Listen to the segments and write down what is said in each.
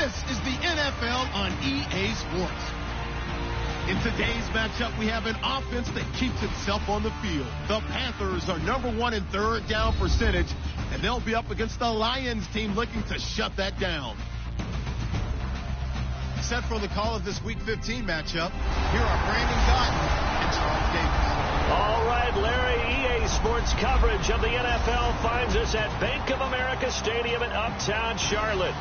This is the NFL on EA Sports. In today's matchup, we have an offense that keeps itself on the field. The Panthers are #1 in third down percentage, and they'll be up against the Lions team looking to shut that down. Set for the call of this Week 15 matchup, here are Brandon Cotton and Charles Davis. All right, Larry, EA Sports coverage of the NFL finds us at Bank of America Stadium in Uptown Charlotte.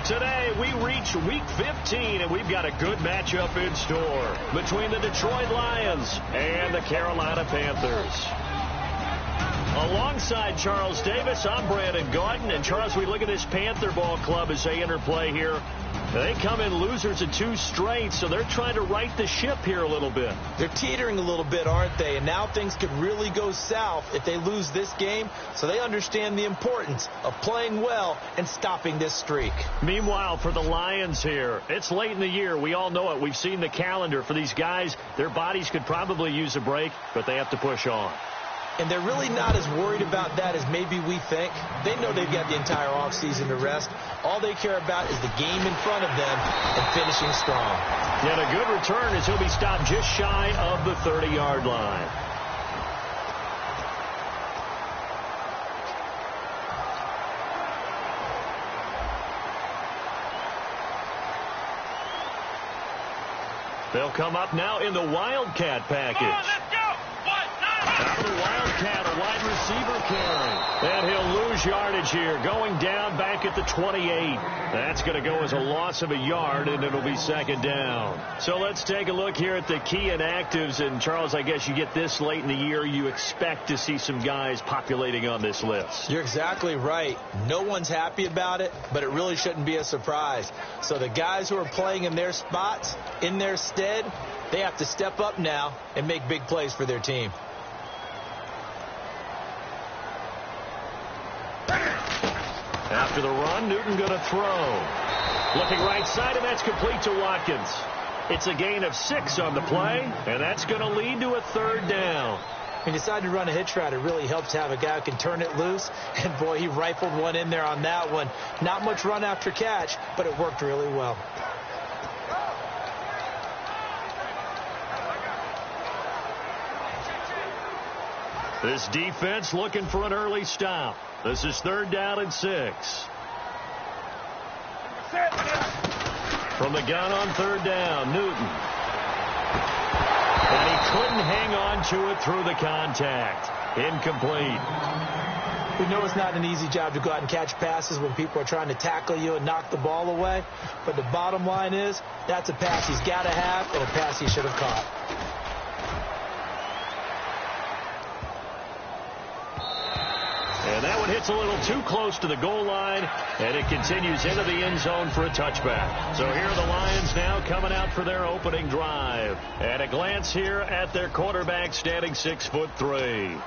Today, we reach Week 15, and we've got a good matchup in store between the Detroit Lions and the Carolina Panthers. Alongside Charles Davis, I'm Brandon Gautin. And, Charles, we look at this Panther ball club as they interplay here. They come in losers of 2 straight, so they're trying to right the ship here a little bit. They're teetering a little bit, aren't they? And now things could really go south if they lose this game, so they understand the importance of playing well and stopping this streak. Meanwhile, for the Lions here, it's late in the year. We all know it. We've seen the calendar for these guys. Their bodies could probably use a break, but they have to push on. And they're really not as worried about that as maybe we think. They know they've got the entire offseason to rest. All they care about is the game in front of them and finishing strong. And a good return as he'll be stopped just shy of the 30-yard line. They'll come up now in the Wildcat package. Come on, let's go! Out of the Wildcat, a wide receiver carry. And he'll lose yardage here, going down back at the 28. That's going to go as a loss of a yard, and it'll be second down. So let's take a look here at the key inactives. And, Charles, I guess you get this late in the year, you expect to see some guys populating on this list. You're exactly right. No one's happy about it, but it really shouldn't be a surprise. So the guys who are playing in their spots, in their stead, they have to step up now and make big plays for their team. After the run, Newton going to throw. Looking right side, and that's complete to Watkins. It's a gain of 6 on the play, and that's going to lead to a third down. He decided to run a hitch route. It really helps to have a guy who can turn it loose. And, boy, he rifled one in there on that one. Not much run after catch, but it worked really well. This defense looking for an early stop. This is 3rd down and 6. From the gun on 3rd down, Newton. And he couldn't hang on to it through the contact. Incomplete. We know it's not an easy job to go out and catch passes when people are trying to tackle you and knock the ball away. But the bottom line is, that's a pass he's got to have and a pass he should have caught. And that one hits a little too close to the goal line, and it continues into the end zone for a touchback. So here are the Lions now coming out for their opening drive. At a glance here at their quarterback, standing 6'3".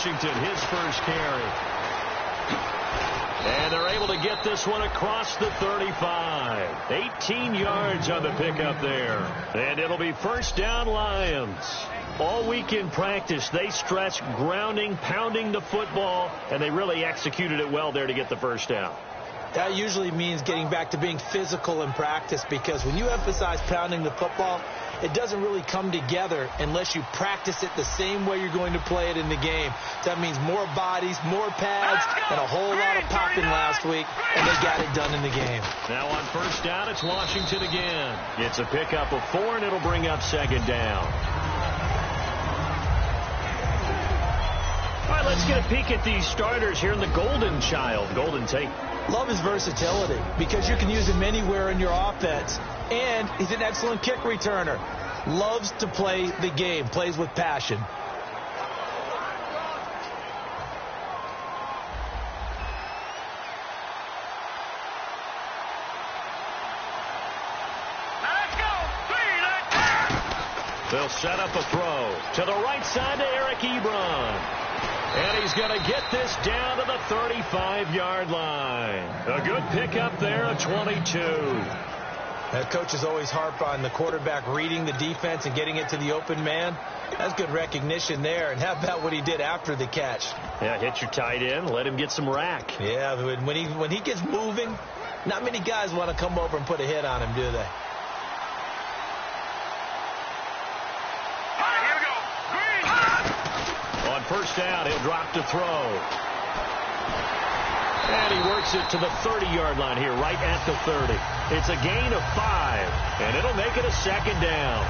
His first carry. And they're able to get this one across the 35. 18 yards on the pickup there. And it'll be first down Lions. All week in practice, they stress grounding, pounding the football, and they really executed it well there to get the first down. That usually means getting back to being physical in practice, because when you emphasize pounding the football, it doesn't really come together unless you practice it the same way you're going to play it in the game. That means more bodies, more pads, and a whole lot of popping last week, and they got it done in the game. Now on first down, it's Washington again. It's a pickup of 4, and it'll bring up second down. All right, let's get a peek at these starters here in the Golden Child. Golden Tate. Love his versatility because you can use him anywhere in your offense. And he's an excellent kick returner. Loves to play the game. Plays with passion. They'll set up a throw to the right side to Eric Ebron. And he's going to get this down to the 35-yard line. A good pickup there, a 22. That coach is always harp on the quarterback reading the defense and getting it to the open man. That's good recognition there. And how about what he did after the catch? Yeah, hit your tight end, let him get some rack. Yeah, when he gets moving, not many guys want to come over and put a hit on him, do they? On first down, he'll drop to throw. And he works it to the 30-yard line here, right at the 30. It's a gain of 5, and it'll make it a second down.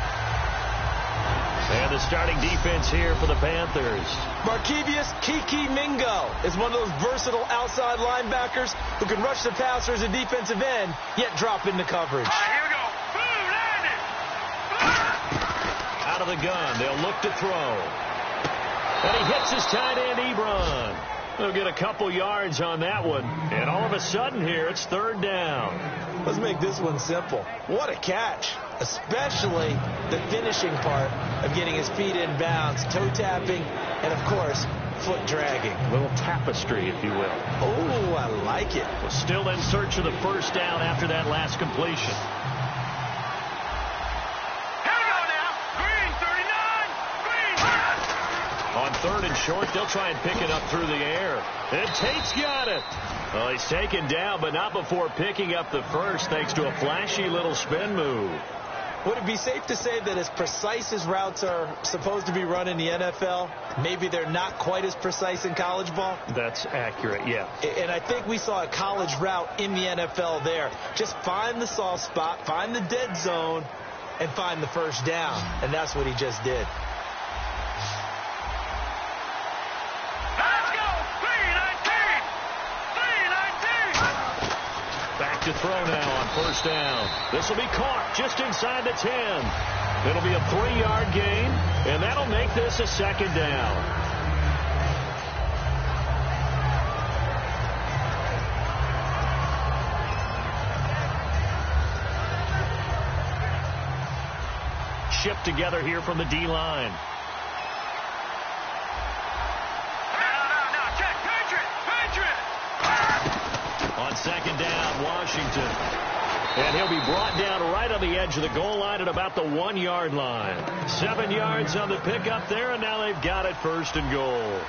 And the starting defense here for the Panthers. Markevius Kiki Mingo is one of those versatile outside linebackers who can rush the passer as a defensive end, yet drop into coverage. Here we go. Boom, landed. Out of the gun, they'll look to throw. And he hits his tight end, Ebron. They'll get a couple yards on that one. And all of a sudden here, it's third down. Let's make this one simple. What a catch. Especially the finishing part of getting his feet in bounds, toe tapping, and, of course, foot dragging. A little tapestry, if you will. Oh, I like it. Well, still in search of the first down after that last completion. On third and short, they'll try and pick it up through the air. And Tate's got it. Well, he's taken down, but not before picking up the first, thanks to a flashy little spin move. Would it be safe to say that as precise as routes are supposed to be run in the NFL, maybe they're not quite as precise in college ball? That's accurate, yeah. And I think we saw a college route in the NFL there. Just find the soft spot, find the dead zone, and find the first down. And that's what he just did. To throw now on first down. This will be caught just inside the 10. It'll be a 3-yard gain, and that'll make this a second down. Shipped together here from the D-line. On second down, Washington. And he'll be brought down right on the edge of the goal line at about the 1-yard line. 7 yards on the pickup there, and now they've got it first and goal.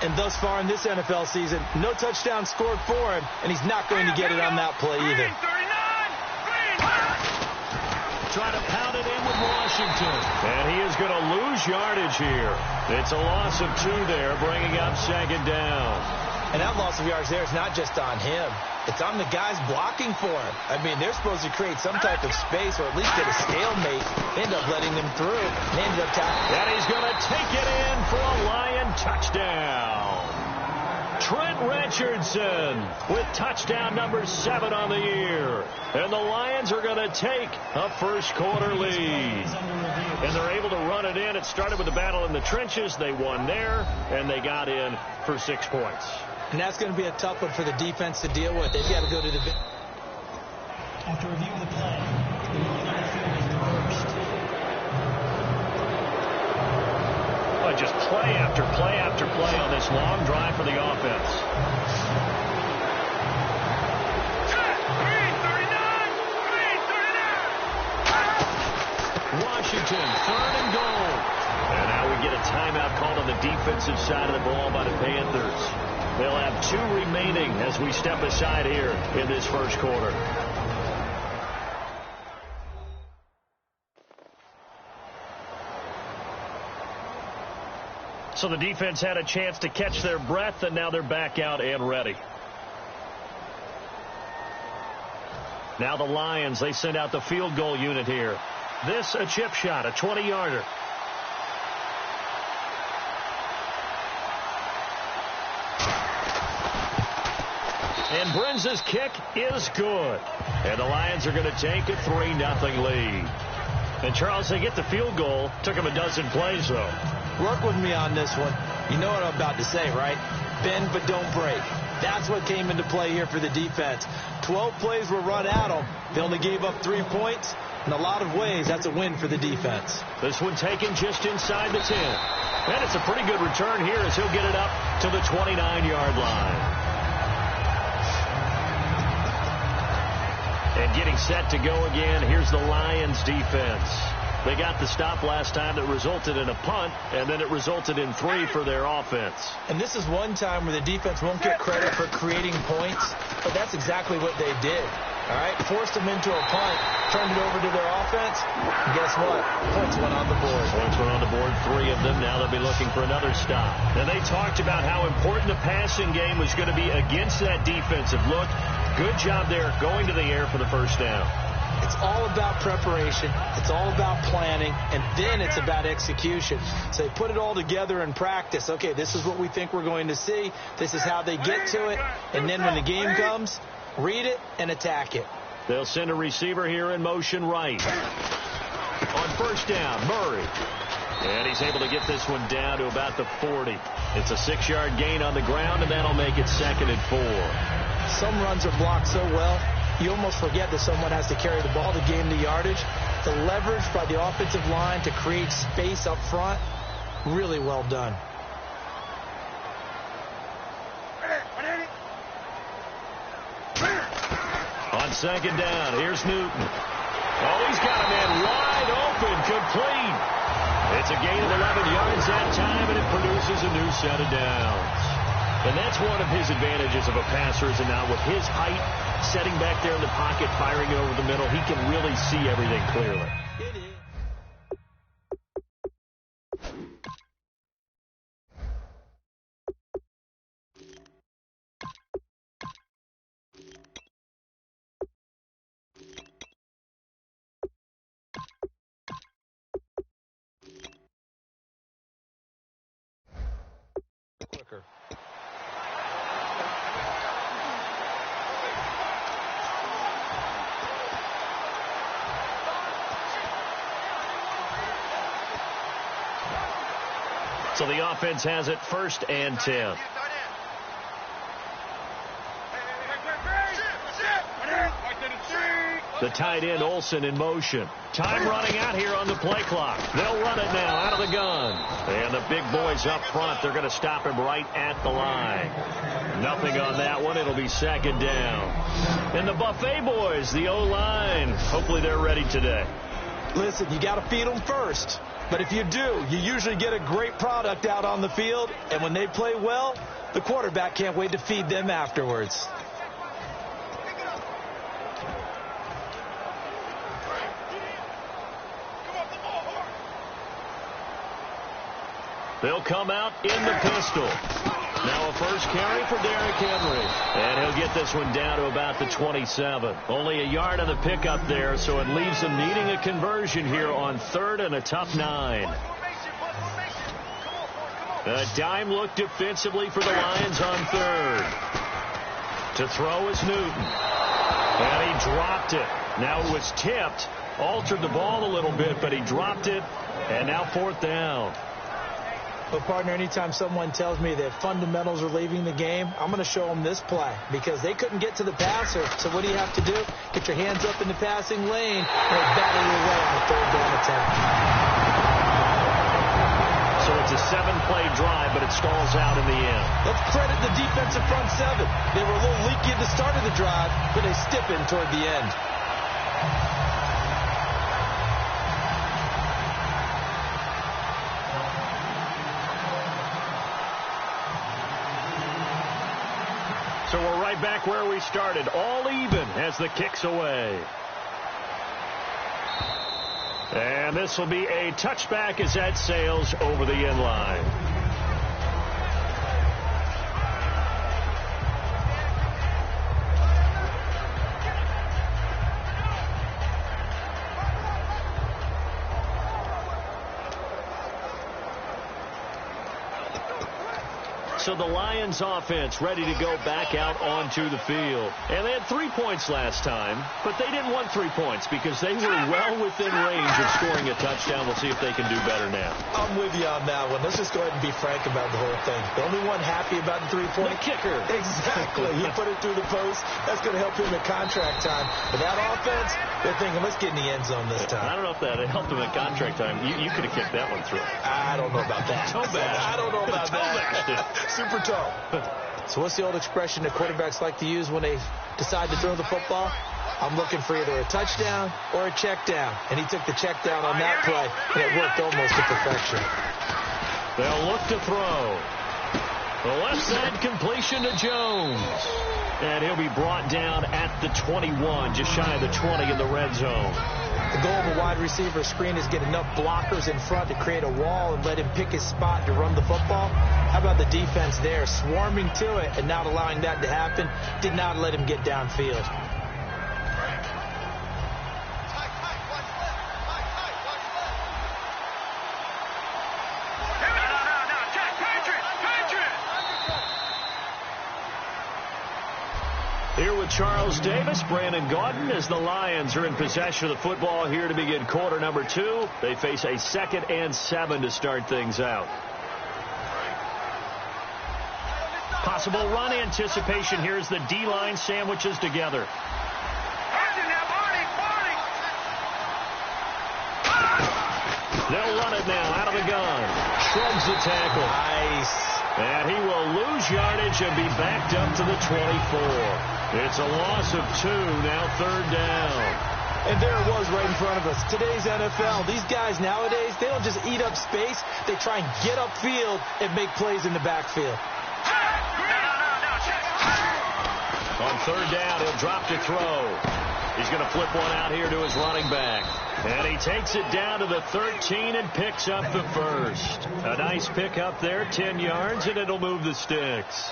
And thus far in this NFL season, no touchdown scored for him, and he's not going to get it on that play either. Trying to pound it in with Washington. And he is going to lose yardage here. It's a loss of 2 there, bringing up second down. And that loss of yards there is not just on him. It's on the guys blocking for him. I mean, they're supposed to create some type of space or at least get a stalemate. They end up letting them through. They ended up tackling. And he's going to take it in for a Lion touchdown. Trent Richardson with touchdown number 7 on the year. And the Lions are going to take a first quarter lead. And they're able to run it in. It started with a battle in the trenches. They won there, and they got in for 6 points. And that's going to be a tough one for the defense to deal with. They've got to go to the... After review of the play, the movement on the field is reversed. Well, just play after play after play on this long drive for the offense. Washington, 3rd and goal. And now we get a timeout called on the defensive side of the ball by the Panthers. They'll have 2 remaining as we step aside here in this first quarter. So the defense had a chance to catch their breath, and now they're back out and ready. Now the Lions, they send out the field goal unit here. This a chip shot, a 20-yarder. And Brenza's kick is good. And the Lions are going to take a 3-0 lead. And, Charles, they get the field goal. Took them a dozen plays, though. Work with me on this one. You know what I'm about to say, right? Bend but don't break. That's what came into play here for the defense. 12 plays were run at them. They only gave up 3 points. In a lot of ways, that's a win for the defense. This one taken just inside the 10. And it's a pretty good return here as he'll get it up to the 29-yard line. And getting set to go again, here's the Lions defense. They got the stop last time that resulted in a punt, and then it resulted in 3 for their offense. And this is one time where the defense won't get credit for creating points, but that's exactly what they did. All right, forced them into a punt, turned it over to their offense, and guess what? Points went on the board. Points went on the board, 3 of them. Now they'll be looking for another stop. And they talked about how important the passing game was going to be against that defensive look. Good job there going to the air for the first down. It's all about preparation. It's all about planning, and then it's about execution. So they put it all together in practice. Okay, this is what we think we're going to see. This is how they get to it. And then when the game comes, read it and attack it. They'll send a receiver here in motion right. On first down, Murray. And he's able to get this one down to about the 40. It's a 6-yard gain on the ground, and that'll make it 2nd and 4. Some runs are blocked so well, you almost forget that someone has to carry the ball to gain the yardage. The leverage by the offensive line to create space up front, really well done. On second down, here's Newton. Oh, he's got a man wide open, complete. It's a gain of 11 yards that time, and it produces a new set of downs. And that's one of his advantages of a passer, is now with his height, setting back there in the pocket, firing it over the middle, he can really see everything clearly. Quicker. So the offense has it 1st and 10. The tight end, Olsen, in motion. Time running out here on the play clock. They'll run it now out of the gun. And the big boys up front, they're going to stop him right at the line. Nothing on that one. It'll be 2nd down. And the Buffet boys, the O-line, hopefully they're ready today. Listen, you got to feed them first. But if you do, you usually get a great product out on the field. And when they play well, the quarterback can't wait to feed them afterwards. They'll come out in the pistol. Now a first carry for Derrick Henry. And he'll get this one down to about the 27. Only a yard on the pickup there, so it leaves them needing a conversion here on 3rd and a tough 9. A dime look defensively for the Lions on 3rd. To throw is Newton. And he dropped it. Now it was tipped. Altered the ball a little bit, but he dropped it. And now 4th down. But, partner, anytime someone tells me that fundamentals are leaving the game, I'm going to show them this play because they couldn't get to the passer. So what do you have to do? Get your hands up in the passing lane and battle your way on the 3rd down attempt. So it's a 7-play drive, but it stalls out in the end. Let's credit the defensive front 7. They were a little leaky at the start of the drive, but they stiffened toward the end. So we're right back where we started, all even as the kick's away. And this will be a touchback as that sails over the end line. So the Lions offense ready to go back out onto the field. And they had 3 points last time, but they didn't want 3 points because they were well within range of scoring a touchdown. We'll see if they can do better now. I'm with you on that one. Let's just go ahead and be frank about the whole thing. The only one happy about the 3-point. The kicker. Exactly. He put it through the post. That's going to help him at contract time. But that offense, they're thinking, let's get in the end zone this time. I don't know if that helped him at contract time. You could have kicked that one through. I don't know about that. I don't know about that. Super toe. So what's the old expression that quarterbacks like to use when they decide to throw the football? I'm looking for either a touchdown or a check down. And he took the check down on that play, and it worked almost to perfection. They'll look to throw. The left side completion to Jones. And he'll be brought down at the 21, just shy of the 20 in the red zone. The goal of a wide receiver screen is get enough blockers in front to create a wall and let him pick his spot to run the football. How about the defense there, swarming to it and not allowing that to happen? Did not let him get downfield. Here with Charles Davis, Brandon Gaudin, as the Lions are in possession of the football here to begin quarter number 2. They face a 2nd and 7 to start things out. Possible run anticipation. Here's the D-line sandwiches together. They'll run it now out of the gun. Shrugs the tackle. Nice. And he will lose yardage and be backed up to the 24. It's a loss of 2, now 3rd down. And there it was right in front of us. Today's NFL, these guys nowadays, they don't just eat up space. They try and get upfield and make plays in the backfield. On 3rd down, he'll drop to throw. He's going to flip one out here to his running back. And he takes it down to the 13 and picks up the first. A nice pickup there, 10 yards, and it'll move the sticks.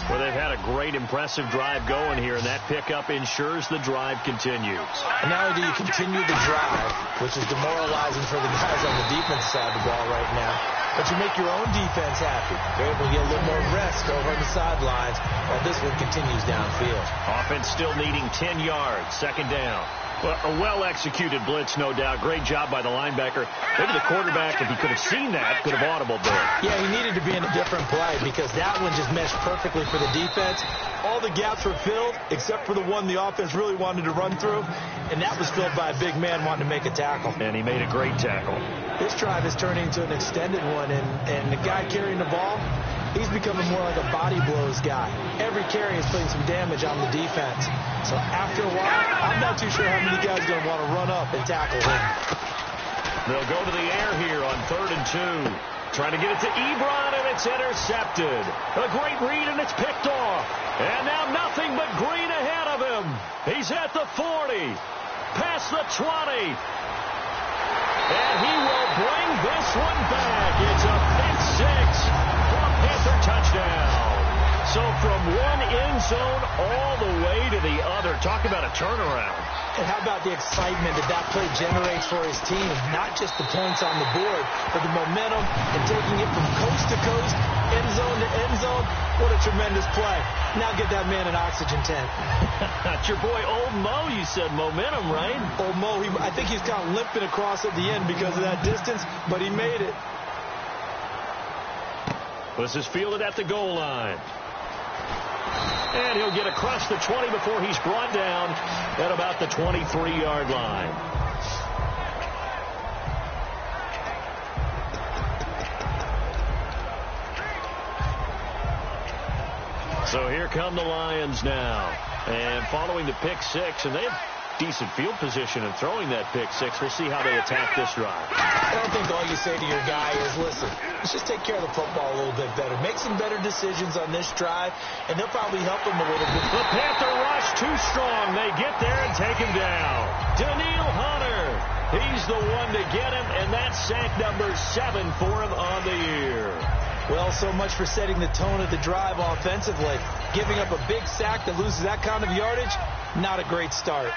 Well, they've had a great, impressive drive going here, and that pickup ensures the drive continues. And not only do you continue the drive, which is demoralizing for the guys on the defense side of the ball right now, but you make your own defense happy. They're able to get a little more rest over on the sidelines while this one continues downfield. Offense still needing 10 yards, 2nd down. Well, a well-executed blitz, no doubt. Great job by the linebacker. Maybe the quarterback, if he could have seen that, could have audibled there. Yeah, he needed to be in a different play because that one just meshed perfectly for the defense. All the gaps were filled except for the one the offense really wanted to run through, and that was filled by a big man wanting to make a tackle. And he made a great tackle. This drive is turning into an extended one, and the guy carrying the ball, he's becoming more like a body blows guy. Every carry is putting some damage on the defense. So after a while, I'm not too sure how many guys are going to want to run up and tackle him. They'll go to the air here on 3rd and 2. Trying to get it to Ebron, and it's intercepted. A great read, and it's picked off. And now nothing but green ahead of him. He's at the 40, past the 20. And he will bring this one back. It's a pick 6 for a Panther touchdown. So from one end zone all the way to the other. Talk about a turnaround. And how about the excitement that play generates for his team? Not just the points on the board, but the momentum and taking it from coast to coast, end zone to end zone. What a tremendous play. Now get that man an oxygen tank. That's your boy Old Mo. You said momentum, right? Old Mo, I think he's kind of limping across at the end because of that distance, but he made it. This is fielded at the goal line. And he'll get across the 20 before he's brought down at about the 23-yard line. So here come the Lions now. And following the pick 6, and they have decent field position in throwing that pick 6. We'll see how they attack this drive. I don't think all you say to your guy is, listen, let's just take care of the football a little bit better. Make some better decisions on this drive, and they'll probably help him a little bit. The Panther rush too strong. They get there and take him down. Daniil Hunter, he's the one to get him, and that's sack number 7 for him on the year. Well, so much for setting the tone of the drive offensively. Giving up a big sack that loses that kind of yardage, not a great start.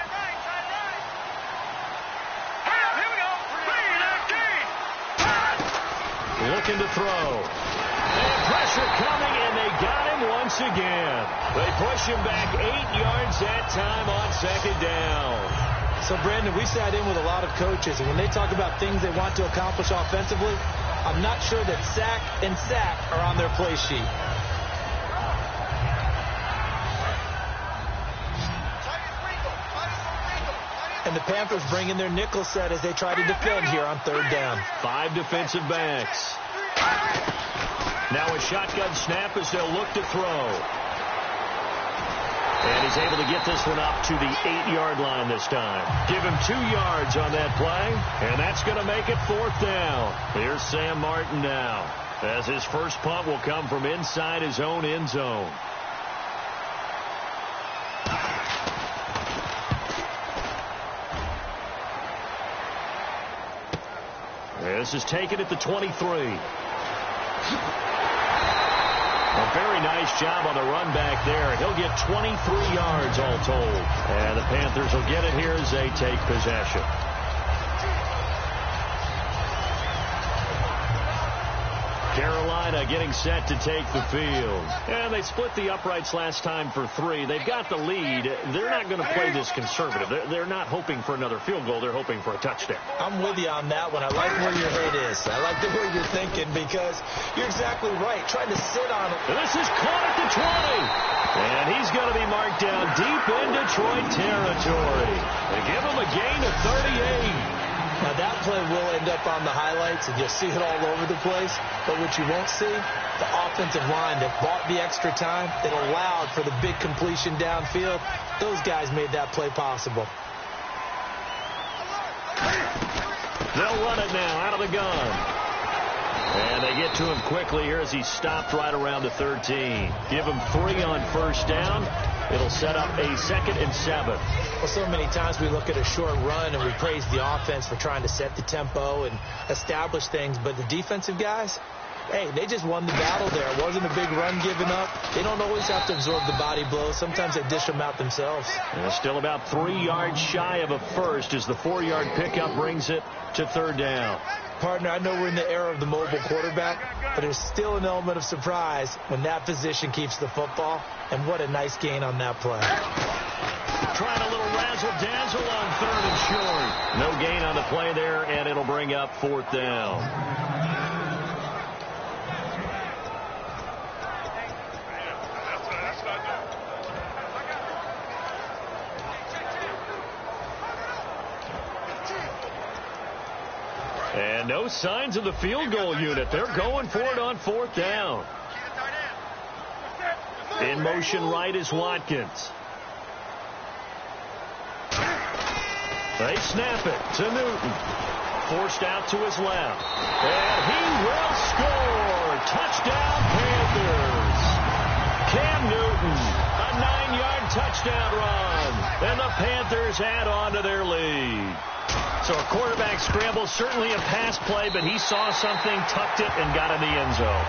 Looking to throw. And Pressure coming, and they got him once again. They push him back 8 yards that time on second down. So, Brandon, we sat in with a lot of coaches, and when they talk about things they want to accomplish offensively, I'm not sure that sack and sack are on their play sheet. And the Panthers bring in their nickel set as they try to defend here on third down. 5 defensive backs. Now a shotgun snap as they'll look to throw. And he's able to get this one up to the 8-yard line this time. Give him 2 yards on that play, and that's going to make it fourth down. Here's Sam Martin now, as his first punt will come from inside his own end zone. This is taken at the 23. A very nice job on the run back there. He'll get 23 yards all told. And the Panthers will get it here as they take possession. Carolina getting set to take the field. And they split the uprights last time for 3. They've got the lead. They're not going to play this conservative. They're not hoping for another field goal. They're hoping for a touchdown. I'm with you on that one. I like where your head is. I like the way you're thinking because you're exactly right. Trying to sit on it. And this is caught at the 20. And he's going to be marked down deep in Detroit territory. They give him a gain of 38. Now, that play will end up on the highlights, and you'll see it all over the place. But what you won't see, the offensive line that bought the extra time, that allowed for the big completion downfield, those guys made that play possible. They'll run it now out of the gun. And they get to him quickly here as he's stopped right around the 13. Give him 3 on first down. It'll set up a 2nd and 7. Well, so many times we look at a short run and we praise the offense for trying to set the tempo and establish things. But the defensive guys, hey, they just won the battle there. It wasn't a big run given up. They don't always have to absorb the body blows. Sometimes they dish them out themselves. And still about 3 yards shy of a first as the 4-yard pickup brings it to third down. Partner, I know we're in the era of the mobile quarterback, but there's still an element of surprise when that position keeps the football. And what a nice gain on that play. Trying a little razzle-dazzle on 3rd and short. No gain on the play there, and it'll bring up 4th down. And no signs of the field goal unit. They're going for it on 4th down. In motion right is Watkins. They snap it to Newton. Forced out to his left. And he will score. Touchdown, Panthers. Cam Newton, a 9-yard touchdown run. And the Panthers add on to their lead. So a quarterback scramble, certainly a pass play, but he saw something, tucked it, and got in the end zone.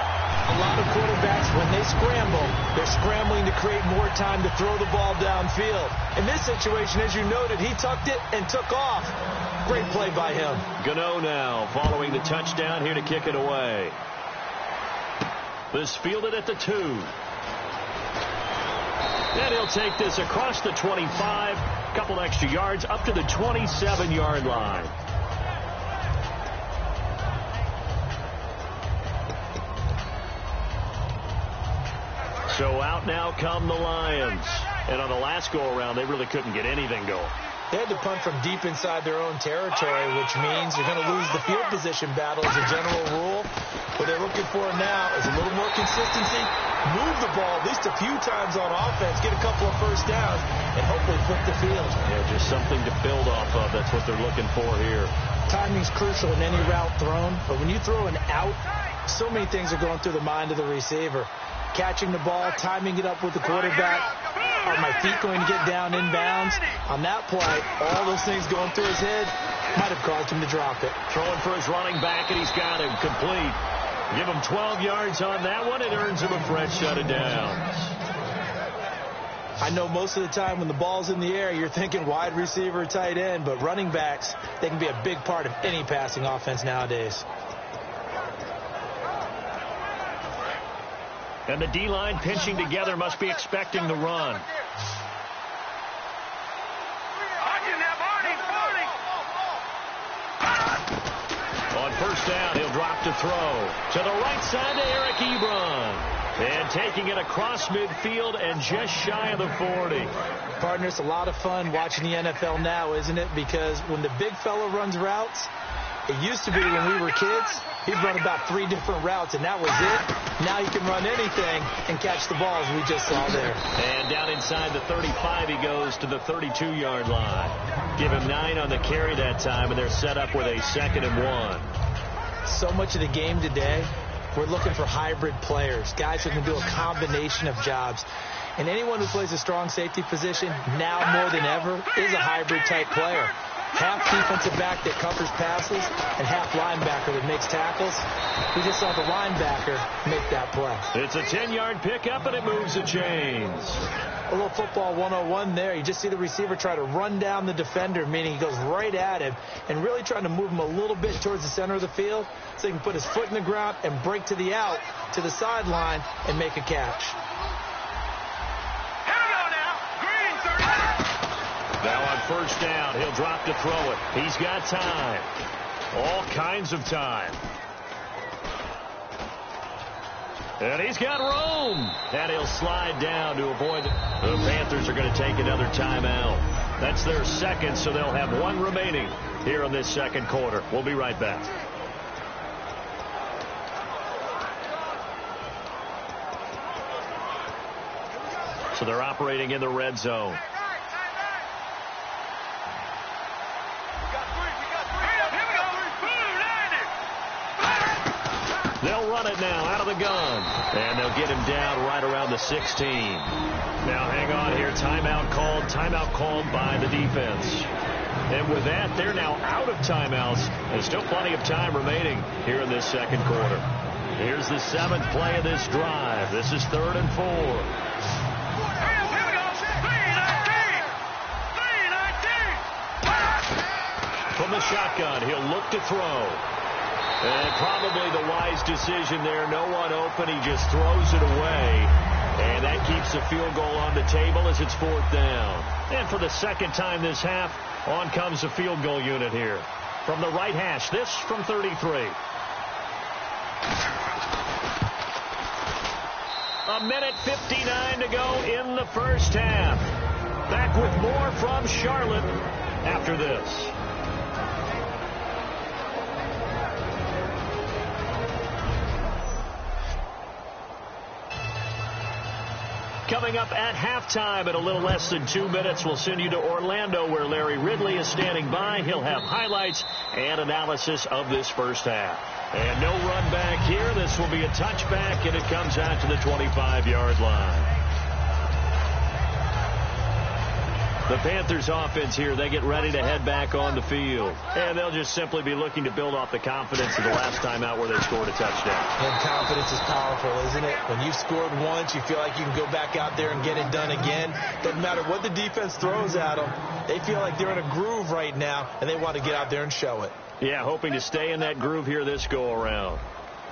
A lot of quarterbacks, when they scramble, they're scrambling to create more time to throw the ball downfield. In this situation, as you noted, he tucked it and took off. Great play by him. Gano now following the touchdown here to kick it away. This fielded at the 2. And he'll take this across the 25, couple extra yards up to the 27-yard line. So out now come the Lions. And on the last go-around, they really couldn't get anything going. They had to punt from deep inside their own territory, which means you're going to lose the field position battle as a general rule. What they're looking for now is a little more consistency, move the ball at least a few times on offense, get a couple of first downs, and hopefully flip the field. Yeah, just something to build off of. That's what they're looking for here. Timing's crucial in any route thrown, but when you throw an out, so many things are going through the mind of the receiver. Catching the ball, timing it up with the quarterback. Are my feet going to get down inbounds? On that play, all those things going through his head might have caused him to drop it. Throwing for his running back, and he's got him complete. Give him 12 yards on that one. It earns him a fresh set of downs. I know most of the time when the ball's in the air, you're thinking wide receiver, tight end, but running backs, they can be a big part of any passing offense nowadays. And the D-line pinching together must be expecting the run. On first down, he'll drop to throw. To the right side to Eric Ebron. And taking it across midfield and just shy of the 40. Partner, it's a lot of fun watching the NFL now, isn't it? Because when the big fella runs routes, it used to be when we were kids, he'd run about 3 different routes, and that was it. Now he can run anything and catch the ball, as we just saw there. And down inside the 35, he goes to the 32-yard line. Give him 9 on the carry that time, and they're set up with a 2nd and 1. So much of the game today, we're looking for hybrid players, guys who can do a combination of jobs. And anyone who plays a strong safety position, now more than ever, is a hybrid-type player. Half defensive back that covers passes and half linebacker that makes tackles. We just saw the linebacker make that play. It's a 10-yard pickup, and it moves the chains. A little football 101 there. You just see the receiver try to run down the defender, meaning he goes right at him, and really trying to move him a little bit towards the center of the field so he can put his foot in the ground and break to the out, to the sideline, and make a catch. Now on first down, he'll drop to throw it. He's got time. All kinds of time. And he's got room. And he'll slide down to avoid. The Panthers are going to take another timeout. That's their second, so they'll have 1 remaining here in this second quarter. We'll be right back. So they're operating in the red zone. They'll run it now out of the gun. And they'll get him down right around the 16. Now hang on here. Timeout called by the defense. And with that, they're now out of timeouts. There's still plenty of time remaining here in this second quarter. Here's the 7th play of this drive. This is 3rd and 4. From the shotgun, he'll look to throw. And probably the wise decision there. No one open. He just throws it away. And that keeps the field goal on the table as it's 4th down. And for the second time this half, on comes the field goal unit here. From the right hash, this from 33. A minute 59 to go in the first half. Back with more from Charlotte after this. Coming up at halftime in a little less than 2 minutes, we'll send you to Orlando where Larry Ridley is standing by. He'll have highlights and analysis of this first half. And no run back here. This will be a touchback, and it comes out to the 25-yard line. The Panthers offense here, they get ready to head back on the field. And they'll just simply be looking to build off the confidence of the last time out where they scored a touchdown. And confidence is powerful, isn't it? When you've scored once, you feel like you can go back out there and get it done again. Doesn't matter what the defense throws at them. They feel like they're in a groove right now, and they want to get out there and show it. Yeah, hoping to stay in that groove here this go-around.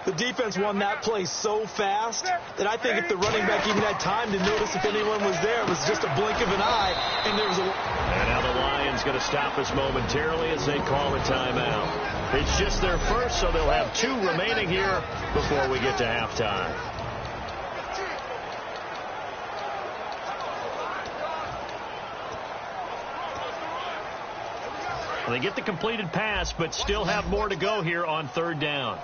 The defense won that play so fast that I think if the running back even had time to notice if anyone was there, it was just a blink of an eye, and there was a... And now the Lions going to stop us momentarily as they call a timeout. It's just their first, so they'll have 2 remaining here before we get to halftime. They get the completed pass, but still have more to go here on 3rd down.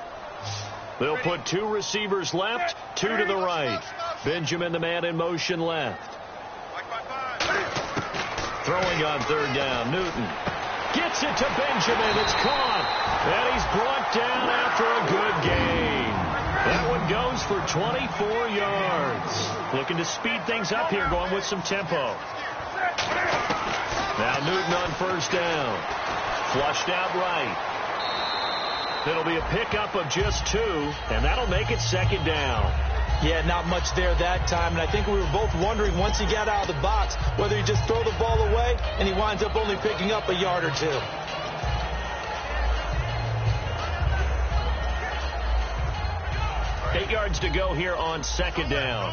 They'll put 2 receivers left, 2 to the right. Benjamin, the man in motion left. Throwing on 3rd down, Newton. Gets it to Benjamin. It's caught. And he's brought down after a good gain. That one goes for 24 yards. Looking to speed things up here, going with some tempo. Now Newton on 1st down. Flushed out right. It'll be a pickup of just 2, and that'll make it 2nd down. Yeah, not much there that time, and I think we were both wondering once he got out of the box whether he just throw the ball away, and he winds up only picking up a yard or 2. 8 yards to go here on second down.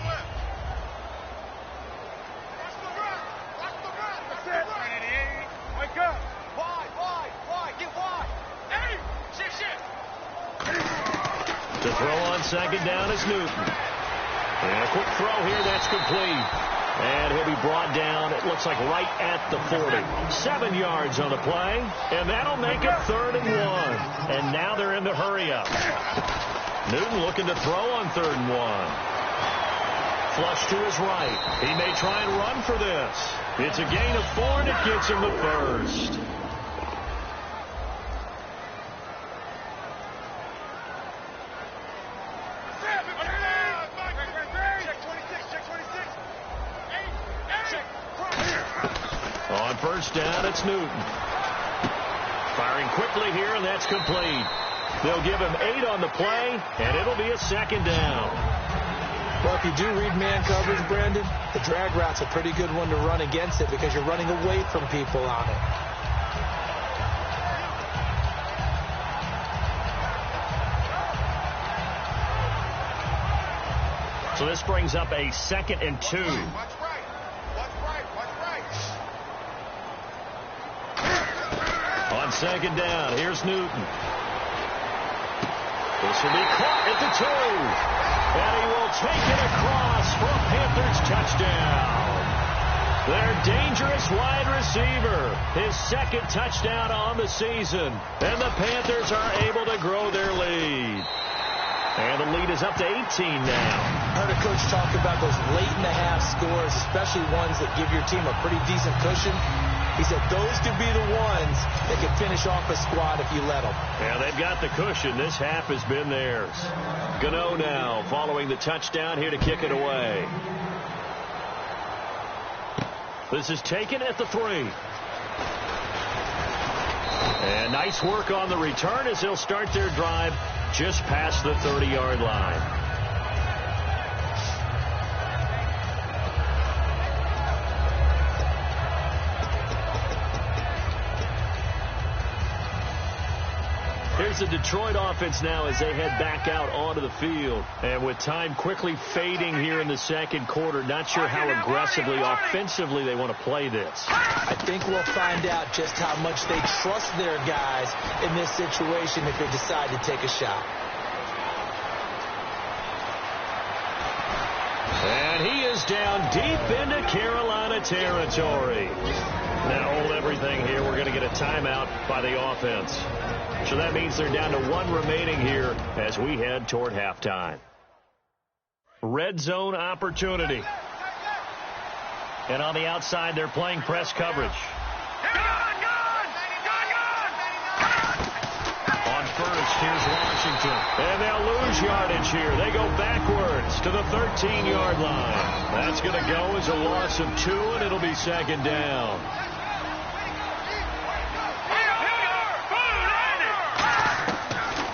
To throw on second down is Newton. And a quick throw here, that's complete. And he'll be brought down, it looks like right at the 40. 7 yards on the play, and that'll make it 3rd and 1. And now they're in the hurry-up. Newton looking to throw on 3rd and 1. Flush to his right. He may try and run for this. It's a gain of 4, and it gets him the first. On first down, it's Newton. Firing quickly here, and that's complete. They'll give him 8 on the play, and it'll be a second down. Well, if you do read man coverage, Brandon, the drag route's a pretty good one to run against it because you're running away from people on it. So this brings up a 2nd and 2. On second down, here's Newton. This will be caught at the 2. And he will take it across for a Panthers touchdown. Their dangerous wide receiver, his 2nd touchdown on the season. And the Panthers are able to grow their lead. And the lead is up to 18 now. I heard a coach talk about those late-in-the-half scores, especially ones that give your team a pretty decent cushion. He said those could be the ones that could finish off a squad if you let them. Yeah, they've got the cushion. This half has been theirs. Gano now following the touchdown here to kick it away. This is taken at the 3. And nice work on the return as they'll start their drive just past the 30-yard line. Here's the Detroit offense now as they head back out onto the field. And with time quickly fading here in the second quarter, not sure how aggressively, offensively they want to play this. I think we'll find out just how much they trust their guys in this situation if they decide to take a shot. And he is down deep into Carolina territory. Now hold everything here. We're going to get a timeout by the offense. So that means they're down to 1 remaining here as we head toward halftime. Red zone opportunity. And on the outside, they're playing press coverage. On first, here's Washington. And they'll lose yardage here. They go backwards to the 13-yard line. That's going to go as a loss of 2, and it'll be second down.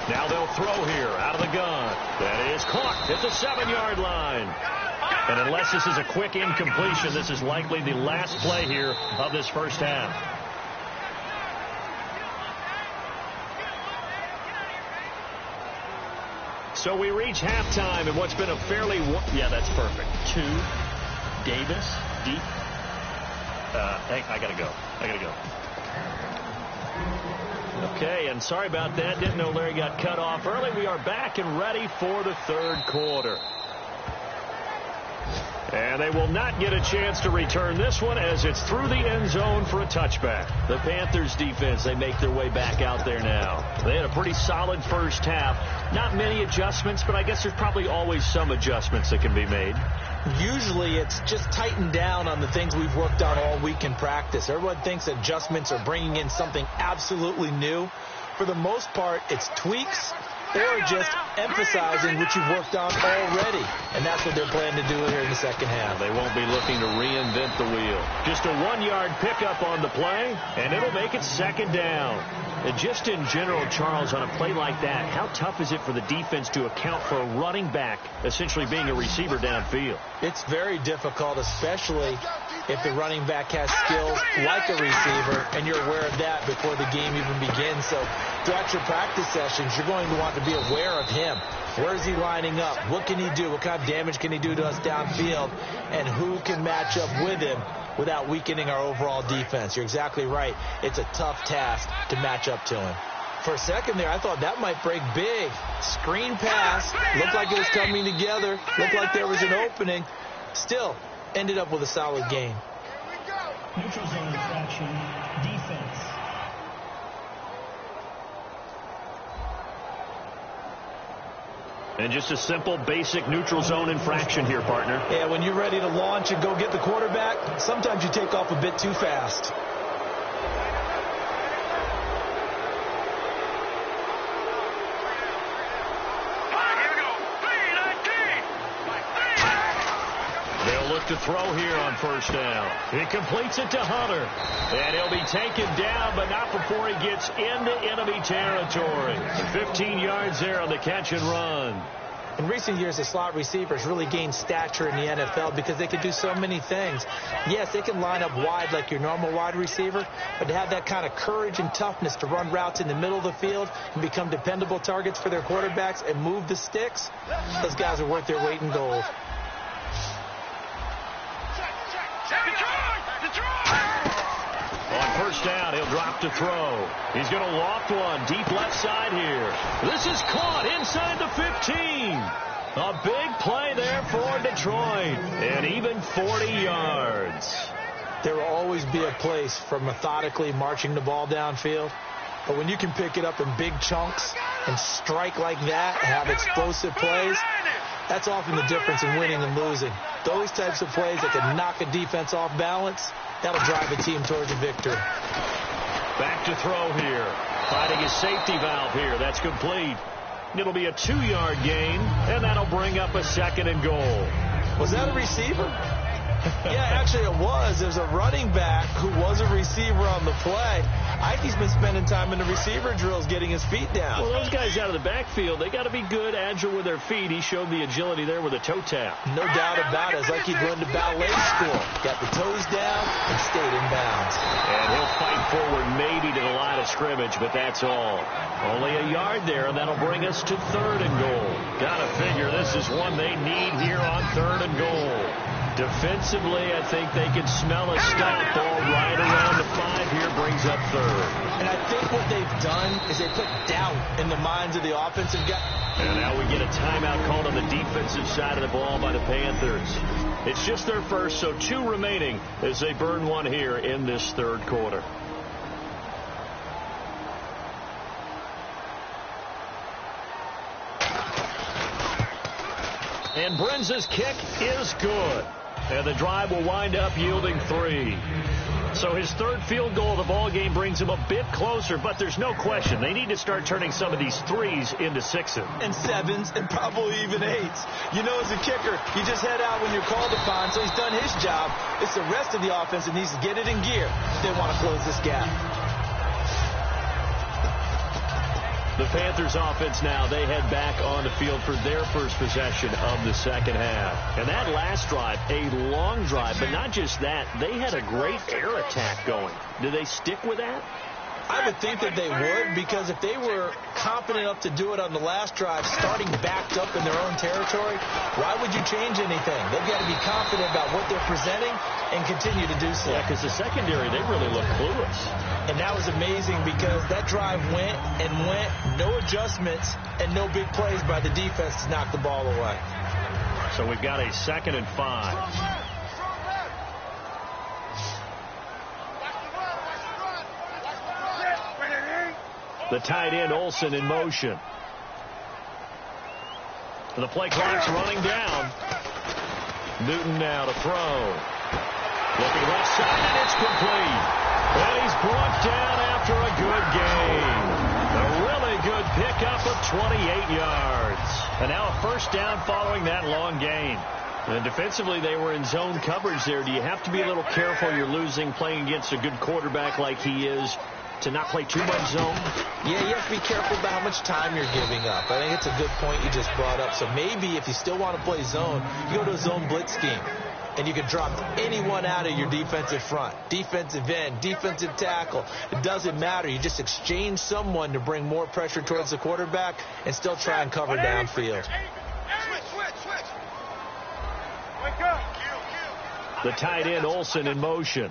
Now they'll throw here out of the gun. That is caught at the 7-yard line. And unless this is a quick incompletion, this is likely the last play here of this first half. So we reach halftime in what's been a fairly... Yeah, that's perfect. 2, Davis, deep. Hey, I got to go. Okay, and sorry about that. Didn't know Larry got cut off early. We are back and ready for the third quarter. And they will not get a chance to return this one as it's through the end zone for a touchback. The Panthers defense, they make their way back out there now. They had a pretty solid first half. Not many adjustments, but I guess there's probably always some adjustments that can be made. Usually it's just tightened down on the things we've worked on all week in practice. Everyone thinks adjustments are bringing in something absolutely new. For the most part, it's tweaks or just emphasizing what you've worked on already. And that's what they're planning to do here in the second half. They won't be looking to reinvent the wheel. Just a 1-yard pickup on the play, and it'll make it second down. And just in general, Charles, on a play like that, how tough is it for the defense to account for a running back essentially being a receiver downfield? It's very difficult, especially if the running back has skills like a receiver, and you're aware of that before the game even begins. So throughout your practice sessions, you're going to want to be aware of him. Where is he lining up? What can he do? What kind of damage can he do to us downfield? And who can match up with him without weakening our overall defense? You're exactly right. It's a tough task to match up to him. For a second there, I thought that might break big. Screen pass. Looked like it was coming together. Looked like there was an opening. Still ended up with a solid gain. Neutral zone infraction, defense. And just a simple, basic neutral zone infraction here, partner. Yeah, when you're ready to launch and go get the quarterback, sometimes you take off a bit too fast. They'll look to throw here on first down. He completes it to Hunter. And he'll be taken down, but not before he gets into enemy territory. 15 yards there on the catch and run. In recent years, the slot receivers really gained stature in the NFL because they can do so many things. Yes, they can line up wide like your normal wide receiver, but to have that kind of courage and toughness to run routes in the middle of the field and become dependable targets for their quarterbacks and move the sticks, those guys are worth their weight in gold. On first down, he'll drop to throw. He's going to loft one deep left side here. This is caught inside the 15. A big play there for Detroit. And even 40 yards. There will always be a place for methodically marching the ball downfield. But when you can pick it up in big chunks and strike like that, have explosive plays, that's often the difference in winning and losing. Those types of plays that can knock a defense off balance, that'll drive a team towards a victory. Back to throw here. Finding his safety valve here. That's complete. It'll be a 2-yard gain, and that'll bring up a second and goal. Was that a receiver? Yeah, actually it was. There's a running back who was a receiver on the play. I think he's been spending time in the receiver drills getting his feet down. Well, those guys out of the backfield, they got to be good, agile with their feet. He showed the agility there with a toe tap. No doubt about it. It's like he'd run to ballet school. Got the toes down and stayed in bounds. And he'll fight forward maybe to the line of scrimmage, but that's all. Only a yard there, and that'll bring us to third and goal. Got to figure this is one they need here on third and goal. Defensively, I think they can smell a stop ball right around the 5 here, brings up third. And I think what they've done is they put doubt in the minds of the offensive guy. And now we get a timeout called on the defensive side of the ball by the Panthers. It's just their first, so 2 remaining as they burn one here in this third quarter. And Brenza's kick is good. And the drive will wind up yielding 3. So his third field goal of the ball game brings him a bit closer, but there's no question they need to start turning some of these 3s into 6s. And 7s and probably even 8s. You know, as a kicker, you just head out when you're called upon, so he's done his job. It's the rest of the offense that needs to get it in gear if they want to close this gap. The Panthers offense now, they head back on the field for their first possession of the second half. And that last drive, a long drive, but not just that, they had a great air attack going. Do they stick with that? I would think that they would, because if they were confident enough to do it on the last drive, starting backed up in their own territory, why would you change anything? They've got to be confident about what they're presenting and continue to do so. Yeah, because the secondary, they really look clueless. And that was amazing because that drive went and went, no adjustments, and no big plays by the defense to knock the ball away. So we've got a 2nd and 5. The tight end, Olsen, in motion. The play clock's running down. Newton now to throw. Looking left side, and it's complete. And he's brought down after a good game. A really good pickup of 28 yards. And now a first down following that long gain. And defensively, they were in zone coverage there. Do you have to be a little careful? You're losing playing against a good quarterback like he is. to not play too much zone? Yeah, you have to be careful about how much time you're giving up. I think it's a good point you just brought up. So maybe if you still want to play zone, you go to a zone blitz scheme. And you can drop anyone out of your defensive front, defensive end, defensive tackle. It doesn't matter. You just exchange someone to bring more pressure towards the quarterback and still try and cover downfield. The tight end, Olsen, in motion.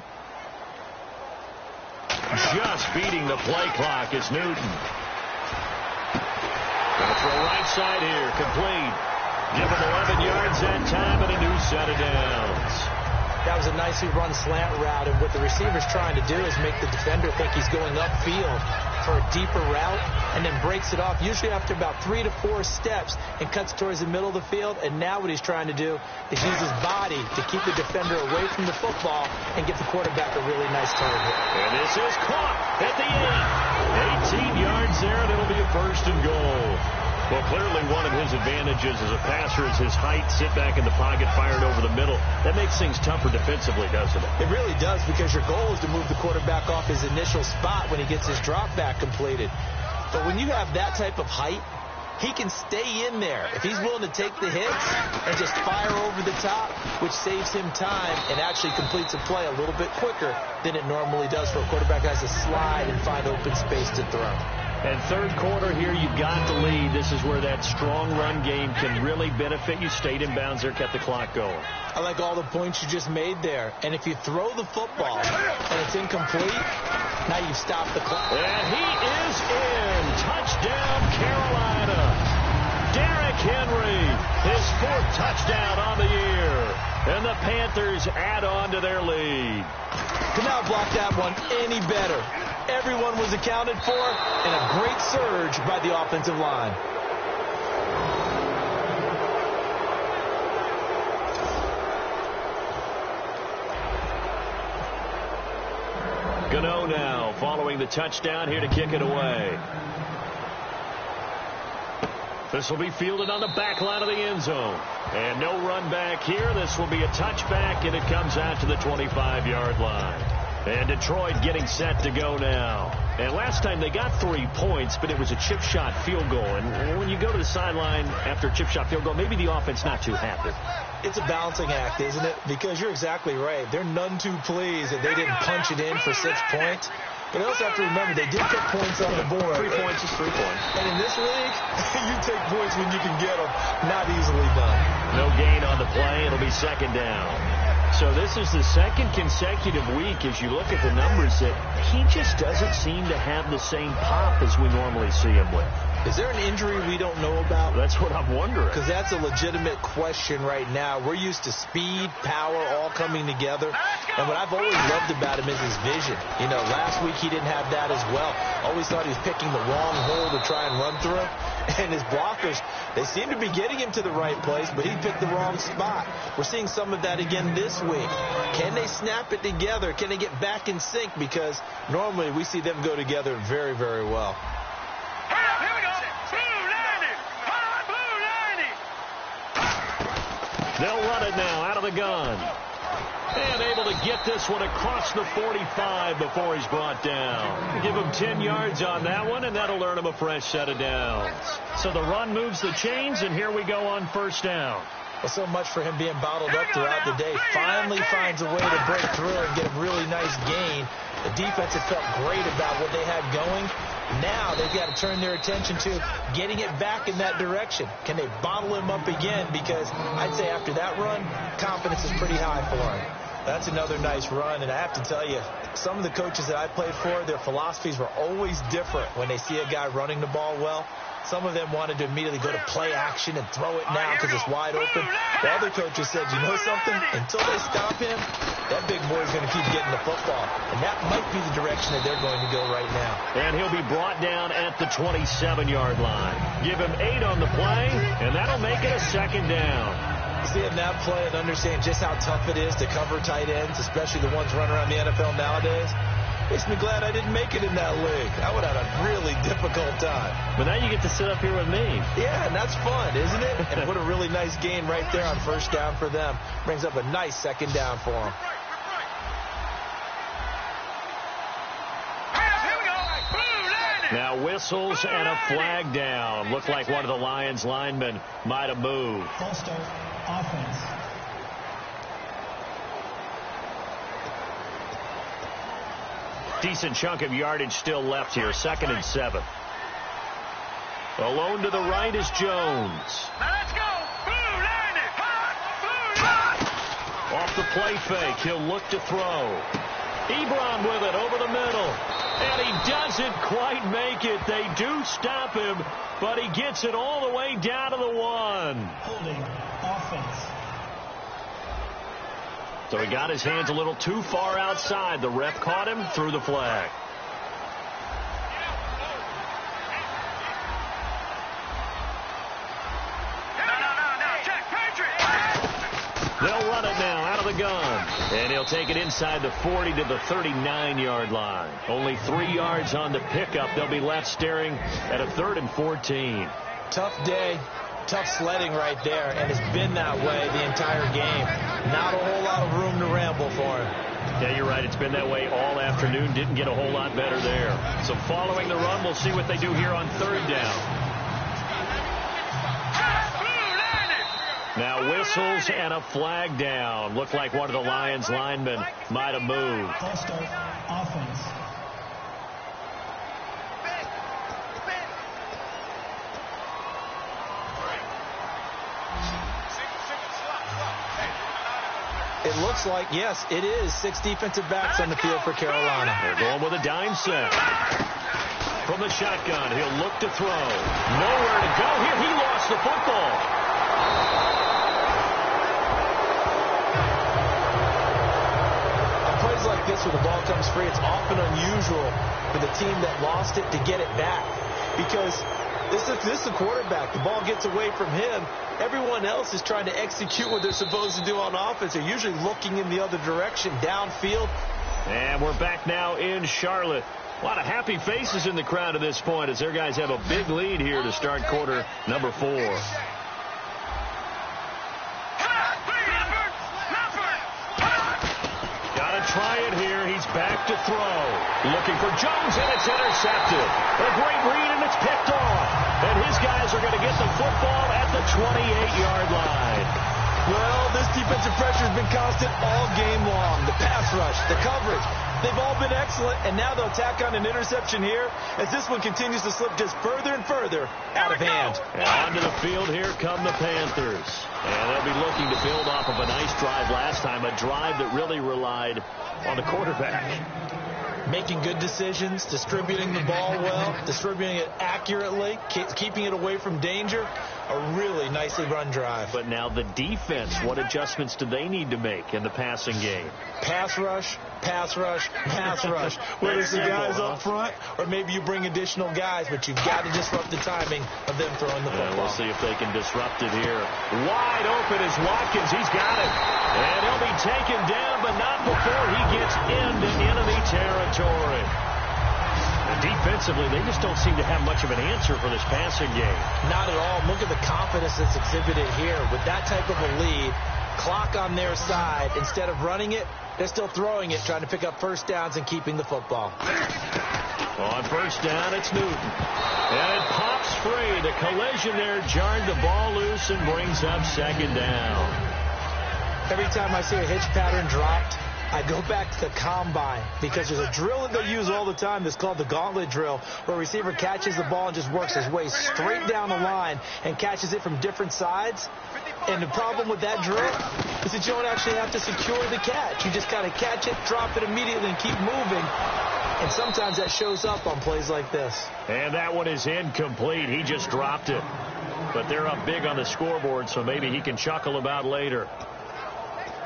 Just beating the play clock is Newton. Gonna throw right side here, complete. Give him 11 yards that time and a new set of downs. That was a nicely run slant route, and what the receiver's trying to do is make the defender think he's going upfield for a deeper route and then breaks it off, usually after about 3 to 4 steps, and cuts towards the middle of the field. And now what he's trying to do is use his body to keep the defender away from the football and give the quarterback a really nice target. And this is caught at the 8. 18 yards there, and it'll be a first and goal. Well, clearly one of his advantages as a passer is his height, sit back in the pocket, fired over the middle. That makes things tougher defensively, doesn't it? It really does, because your goal is to move the quarterback off his initial spot when he gets his drop back completed. But when you have that type of height, he can stay in there if he's willing to take the hits and just fire over the top, which saves him time and actually completes a play a little bit quicker than it normally does for a quarterback who has to slide and find open space to throw. And third quarter here, you've got the lead. This is where that strong run game can really benefit you. Stayed in bounds there, kept the clock going. I like all the points you just made there. And if you throw the football and it's incomplete, now you've stopped the clock. And he is in. Touchdown, Carolina. Derrick Henry, his 4th touchdown on the year. And the Panthers add on to their lead. Could not block that one any better. Everyone was accounted for, and a great surge by the offensive line. Gano now following the touchdown here to kick it away. This will be fielded on the back line of the end zone. And no run back here. This will be a touchback, and it comes out to the 25-yard line. And Detroit getting set to go now. And last time they got 3 points, but it was a chip shot field goal. And when you go to the sideline after a chip shot field goal, maybe the offense not too happy. It's a balancing act, isn't it? Because you're exactly right. They're none too pleased that they didn't punch it in for 6 points. But you also have to remember, they did put points on the board. 3 points is 3 points. And in this league, you take points when you can get them. Not easily done. No gain on the play. It'll be second down. So this is the second consecutive week, as you look at the numbers, that he just doesn't seem to have the same pop as we normally see him with. Is there an injury we don't know about? That's what I'm wondering. Because that's a legitimate question right now. We're used to speed, power, all coming together. And what I've always loved about him is his vision. You know, last week he didn't have that as well. Always thought he was picking the wrong hole to try and run through. And his blockers, they seem to be getting him to the right place, but he picked the wrong spot. We're seeing some of that again this week. Can they snap it together? Can they get back in sync? Because normally we see them go together very, very well. Here we go. They'll run it now out of the gun. And able to get this one across the 45 before he's brought down. Give him 10 yards on that one, and that'll earn him a fresh set of downs. So the run moves the chains, and here we go on first down. Well, so much for him being bottled up throughout the day. Finally finds a way to break through and get a really nice gain. The defense had felt great about what they had going. Now they've got to turn their attention to getting it back in that direction. Can they bottle him up again? Because I'd say after that run, confidence is pretty high for him. That's another nice run, and I have to tell you, some of the coaches that I played for, their philosophies were always different when they see a guy running the ball well. Some of them wanted to immediately go to play action and throw it now because it's wide open. The other coaches said, you know something? Until they stop him, that big boy's going to keep getting the football. And that might be the direction that they're going to go right now. And he'll be brought down at the 27-yard line. Give him 8 on the play, and that'll make it a second down. Seeing that play and understand just how tough it is to cover tight ends, especially the ones running around the NFL nowadays, makes me glad I didn't make it in that league. I would have had a really difficult time. But now you get to sit up here with me. Yeah, and that's fun, isn't it? And what a really nice gain right there on first down for them. Brings up a nice second down for them. Now whistles and a flag down. Looked like one of the Lions linemen might have moved. False start, offense. Decent chunk of yardage still left here. 2nd and 7. Alone to the right is Jones. Now let's go. Off the play fake, he'll look to throw. Ebron with it over the middle. And he doesn't quite make it. They do stop him, but he gets it all the way down to the 1. Holding, offense. So he got his hands a little too far outside. The ref caught him, threw the flag. They'll run it now out of the gun. And he'll take it inside the 40 to the 39-yard line. Only 3 yards on the pickup. They'll be left staring at a 3rd and 14. Tough day. Tough sledding right there, and it's been that way the entire game. Not a whole lot of room to ramble for him. Yeah, you're right. It's been that way all afternoon. Didn't get a whole lot better there. So following the run, we'll see what they do here on 3rd down. Now whistles and a flag down. Looked like one of the Lions linemen might have moved. False start, offense. It looks like, yes, it is 6 defensive backs on the field for Carolina. They're going with a dime set. From the shotgun, he'll look to throw. Nowhere to go here. He lost the football. On plays like this where the ball comes free, it's often unusual for the team that lost it to get it back. Because this is the quarterback. The ball gets away from him. Everyone else is trying to execute what they're supposed to do on offense. They're usually looking in the other direction, downfield. And we're back now in Charlotte. A lot of happy faces in the crowd at this point as their guys have a big lead here to start quarter number 4. Gotta try it here. He's back to throw. Looking for Jones, and it's intercepted. A great read, and it's picked off. And his guys are going to get the football at the 28-yard line. Well, this defensive pressure has been constant all game long. The pass rush, the coverage, they've all been excellent, and now they'll tack on an interception here as this one continues to slip just further and further out of hand. And onto the field here come the Panthers. And they'll be looking to build off of a nice drive last time, a drive that really relied on the quarterback. Making good decisions, distributing the ball well, distributing it accurately, keeping it away from danger. A really nicely run drive. But now the defense, what adjustments do they need to make in the passing game? Pass rush, pass rush, pass rush. Whether it's the guys up front or maybe you bring additional guys, but you've got to disrupt the timing of them throwing the football. We'll see if they can disrupt it here. Wide open is Watkins. He's got it. And he'll be taken down, but not before he gets into enemy territory. And defensively, they just don't seem to have much of an answer for this passing game. Not at all. Look at the confidence that's exhibited here. With that type of a lead, clock on their side, instead of running it, they're still throwing it, trying to pick up first downs and keeping the football. On first down, it's Newton. And it pops free. The collision there jarred the ball loose and brings up 2nd down. Every time I see a hitch pattern dropped, I go back to the combine because there's a drill that they use all the time that's called the gauntlet drill, where a receiver catches the ball and just works his way straight down the line and catches it from different sides. And the problem with that drill is that you don't actually have to secure the catch. You just kind of catch it, drop it immediately, and keep moving. And sometimes that shows up on plays like this. And that one is incomplete. He just dropped it. But they're up big on the scoreboard, so maybe he can chuckle about later.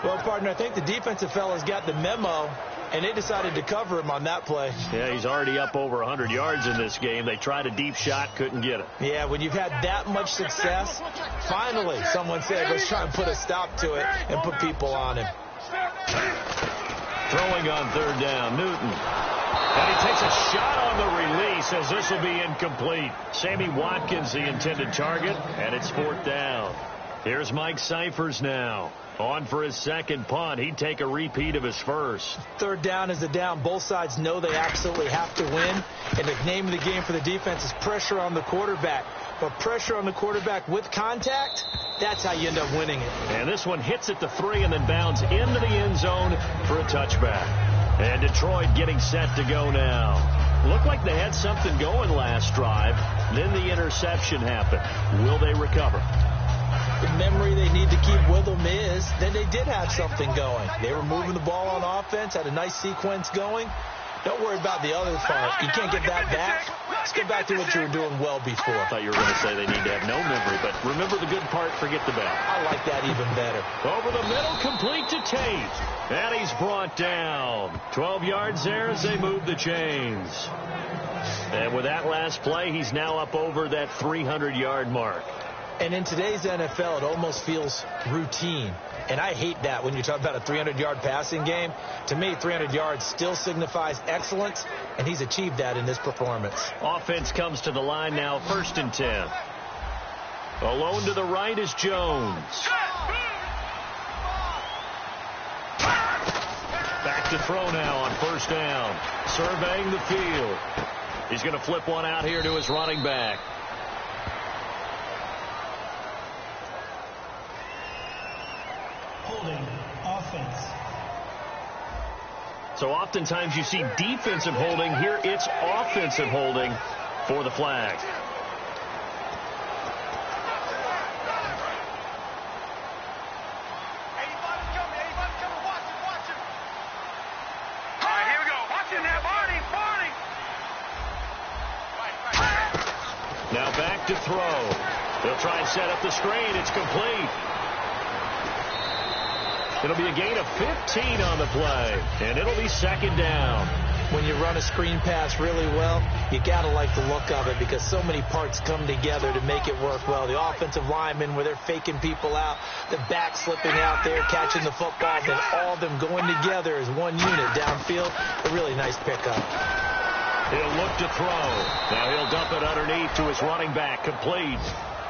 Well, partner, I think the defensive fellas got the memo, and they decided to cover him on that play. Yeah, he's already up over 100 yards in this game. They tried a deep shot, couldn't get it. Yeah, when you've had that much success, finally someone said, let's try and put a stop to it and put people on him. Throwing on 3rd down, Newton. And he takes a shot on the release as this will be incomplete. Sammy Watkins, the intended target, and it's 4th down. Here's Mike Cyphers now. On for his second punt. He'd take a repeat of his first. Third down is a down. Both sides know they absolutely have to win. And the name of the game for the defense is pressure on the quarterback. But pressure on the quarterback with contact, that's how you end up winning it. And this one hits at the 3 and then bounds into the end zone for a touchback. And Detroit getting set to go now. Looked like they had something going last drive. Then the interception happened. Will they recover? The memory they need to keep with them is that they did have something going. They were moving the ball on offense, had a nice sequence going. Don't worry about the other part. You can't get that back. Let's get back to what you were doing well before. I thought you were going to say they need to have no memory, but remember the good part, forget the bad. I like that even better. Over the middle, complete to Tate. And he's brought down. 12 yards there as they move the chains. And with that last play, he's now up over that 300-yard mark. And in today's NFL, it almost feels routine. And I hate that when you talk about a 300-yard passing game. To me, 300 yards still signifies excellence, and he's achieved that in this performance. Offense comes to the line now, 1st and 10. Alone to the right is Jones. Back to throw now on 1st down. Surveying the field. He's going to flip one out here to his running back. Holding offense. So oftentimes you see defensive holding. Here it's offensive holding for the flag. Now back to throw. They'll try and set up the screen. It's complete. It'll be a gain of 15 on the play, and it'll be 2nd down. When you run a screen pass really well, you got to like the look of it because so many parts come together to make it work well. The offensive linemen, where they're faking people out, the back slipping out there, catching the football, then all of them going together as one unit downfield. A really nice pickup. He'll look to throw. Now he'll dump it underneath to his running back. Complete.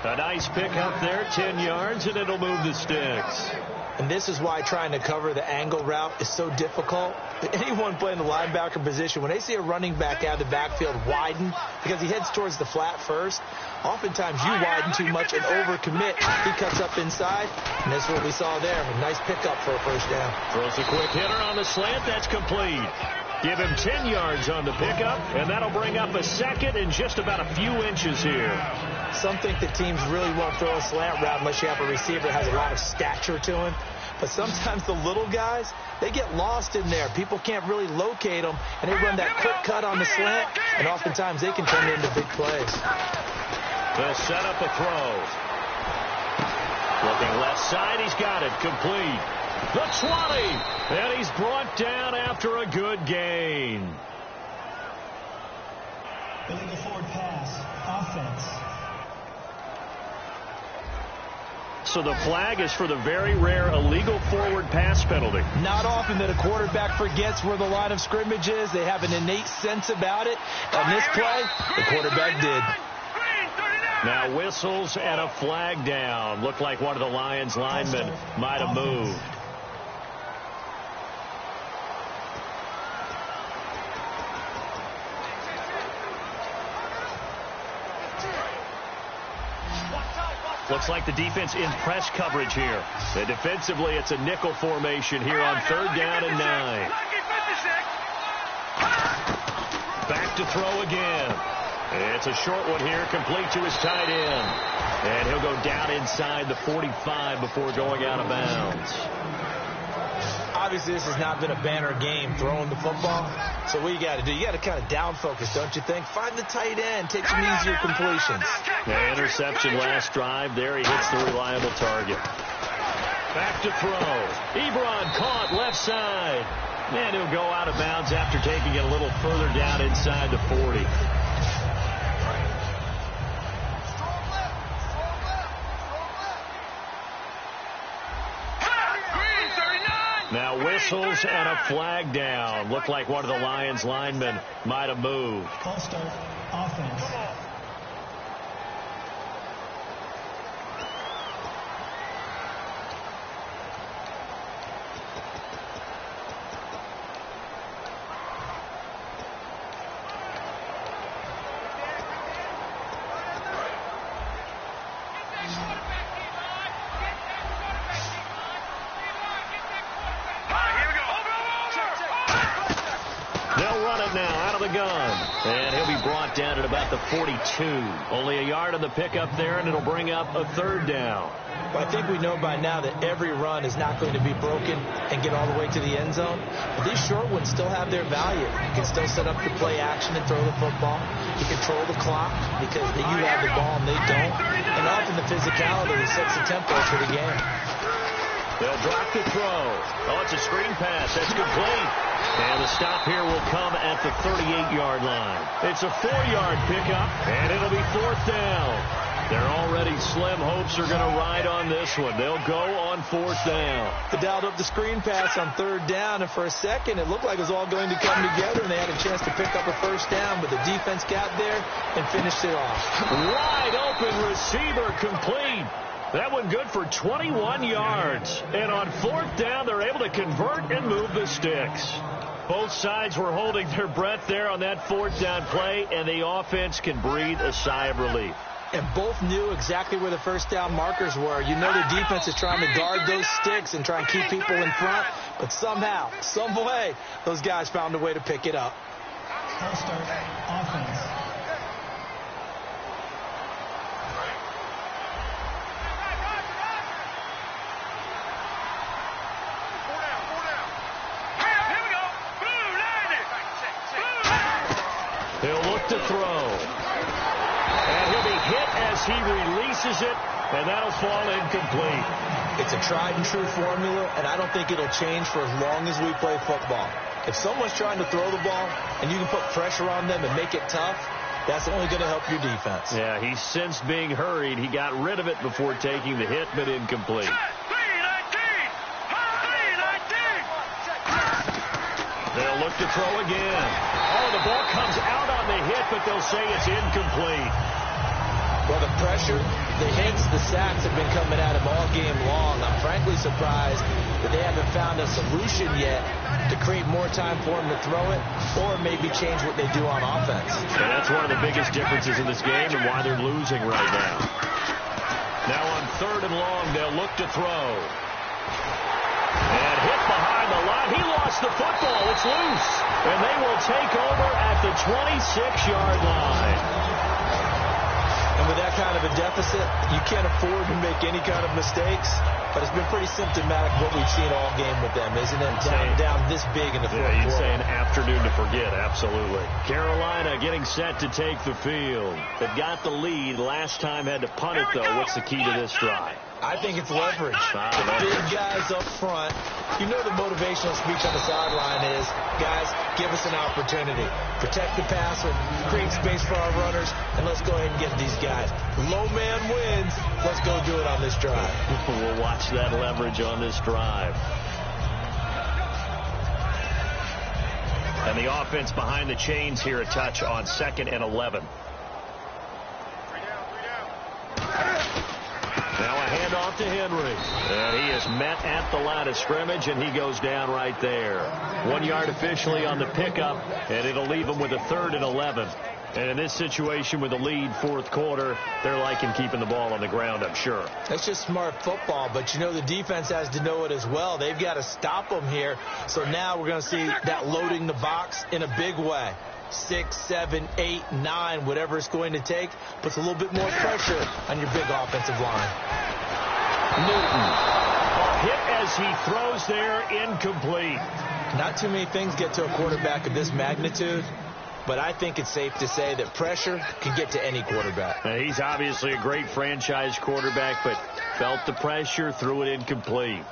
A nice pickup there, 10 yards, and it'll move the sticks. And this is why trying to cover the angle route is so difficult. Anyone playing the linebacker position, when they see a running back out of the backfield widen, because he heads towards the flat first, oftentimes you widen too much and overcommit. He cuts up inside, and that's what we saw there. A nice pickup for a 1st down. Throws a quick hitter on the slant. That's complete. Give him 10 yards on the pickup, and that'll bring up a 2nd and just about a few inches here. Some think that teams really won't throw a slant route unless you have a receiver that has a lot of stature to him. But sometimes the little guys, they get lost in there. People can't really locate them, and they run that quick cut on the slant, and oftentimes they can turn into big plays. They'll set up a throw. Looking left side, he's got it. Complete. The 20, and he's brought down after a good gain. Illegal forward pass. Offense. So the flag is for the very rare illegal forward pass penalty. Not often that a quarterback forgets where the line of scrimmage is. They have an innate sense about it. On this play, the quarterback did. Now whistles and a flag down. Looked like one of the Lions linemen might have moved. Looks like the defense in press coverage here. And defensively, it's a nickel formation here on 3rd down and 9. Back to throw again. It's a short one here, complete to his tight end. And he'll go down inside the 45 before going out of bounds. Obviously, this has not been a banner game throwing the football. So what you got to do, you got to kind of down focus, don't you think? Find the tight end, take some easier completions. The interception last drive there. He hits the reliable target. Back to throw. Ebron caught left side. And he'll go out of bounds after taking it a little further down inside the 40. Now whistles and a flag down. Looked like one of the Lions linemen might have moved. False start. Offense. run it now out of the gun. And he'll be brought down at about the 42. Only a yard on the pickup there, and it'll bring up a third down. Well, I think we know by now that every run is not going to be broken and get all the way to the end zone. But these short ones still have their value. You can still set up the play action and throw the football. You control the clock because you have the ball and they don't. And often the physicality sets the tempo for the game. They'll drop the throw. Oh, it's a screen pass. That's complete. And the stop here will come at the 38-yard line. It's a 4-yard pickup, and it'll be 4th down. Their already slim hopes are going to ride on this one. They'll go on 4th down. They dialed up the screen pass on 3rd down, and for a second it looked like it was all going to come together, and they had a chance to pick up a 1st down, but the defense got there and finished it off. Wide open receiver complete. That one good for 21 yards. And on 4th down, they're able to convert and move the sticks. Both sides were holding their breath there on that 4th down play, and the offense can breathe a sigh of relief. And both knew exactly where the 1st down markers were. You know the defense is trying to guard those sticks and try and keep people in front, but somehow, some way, those guys found a way to pick it up. I'll start offense. He'll look to throw. And he'll be hit as he releases it, and that'll fall incomplete. It's a tried-and-true formula, and I don't think it'll change for as long as we play football. If someone's trying to throw the ball and you can put pressure on them and make it tough, that's only going to help your defense. Yeah, he sensed being hurried. He got rid of it before taking the hit, but incomplete. They'll look to throw again. Oh, the ball comes out on the hit, but they'll say it's incomplete. Well, the pressure, the hits, the sacks have been coming at him all game long. I'm frankly surprised that they haven't found a solution yet to create more time for him to throw it or maybe change what they do on offense. And that's one of the biggest differences in this game and why they're losing right now. Now on 3rd and long, they'll look to throw. And hit behind the line. He lost the football. It's loose. And they will take over at the 26-yard line. And with that kind of a deficit, you can't afford to make any kind of mistakes. But it's been pretty symptomatic what we've seen all game with them, isn't it? Down this big in the fourth quarter. You'd say an afternoon to forget, absolutely. Carolina getting set to take the field. They've got the lead. Last time had to punt it, though. What's the key to this drive? I think it's leverage. The big guys up front. You know the motivational speech on the sideline is, guys, give us an opportunity. Protect the passer, create space for our runners, and let's go ahead and get these guys. Low man wins. Let's go do it on this drive. We'll watch that leverage on this drive. And the offense behind the chains here a touch on 2nd and 11. Now a handoff to Henry. And he is met at the line of scrimmage, and he goes down right there. 1 yard officially on the pickup, and it'll leave him with a 3rd and 11. And in this situation with the lead, 4th quarter, they're liking keeping the ball on the ground, I'm sure. That's just smart football, but you know the defense has to know it as well. They've got to stop them here. So now we're going to see that loading the box in a big way. 6, 7, 8, 9, whatever it's going to take, puts a little bit more pressure on your big offensive line. Newton. A hit as he throws there, incomplete. Not too many things get to a quarterback of this magnitude, but I think it's safe to say that pressure can get to any quarterback. He's obviously a great franchise quarterback, but felt the pressure, threw it incomplete.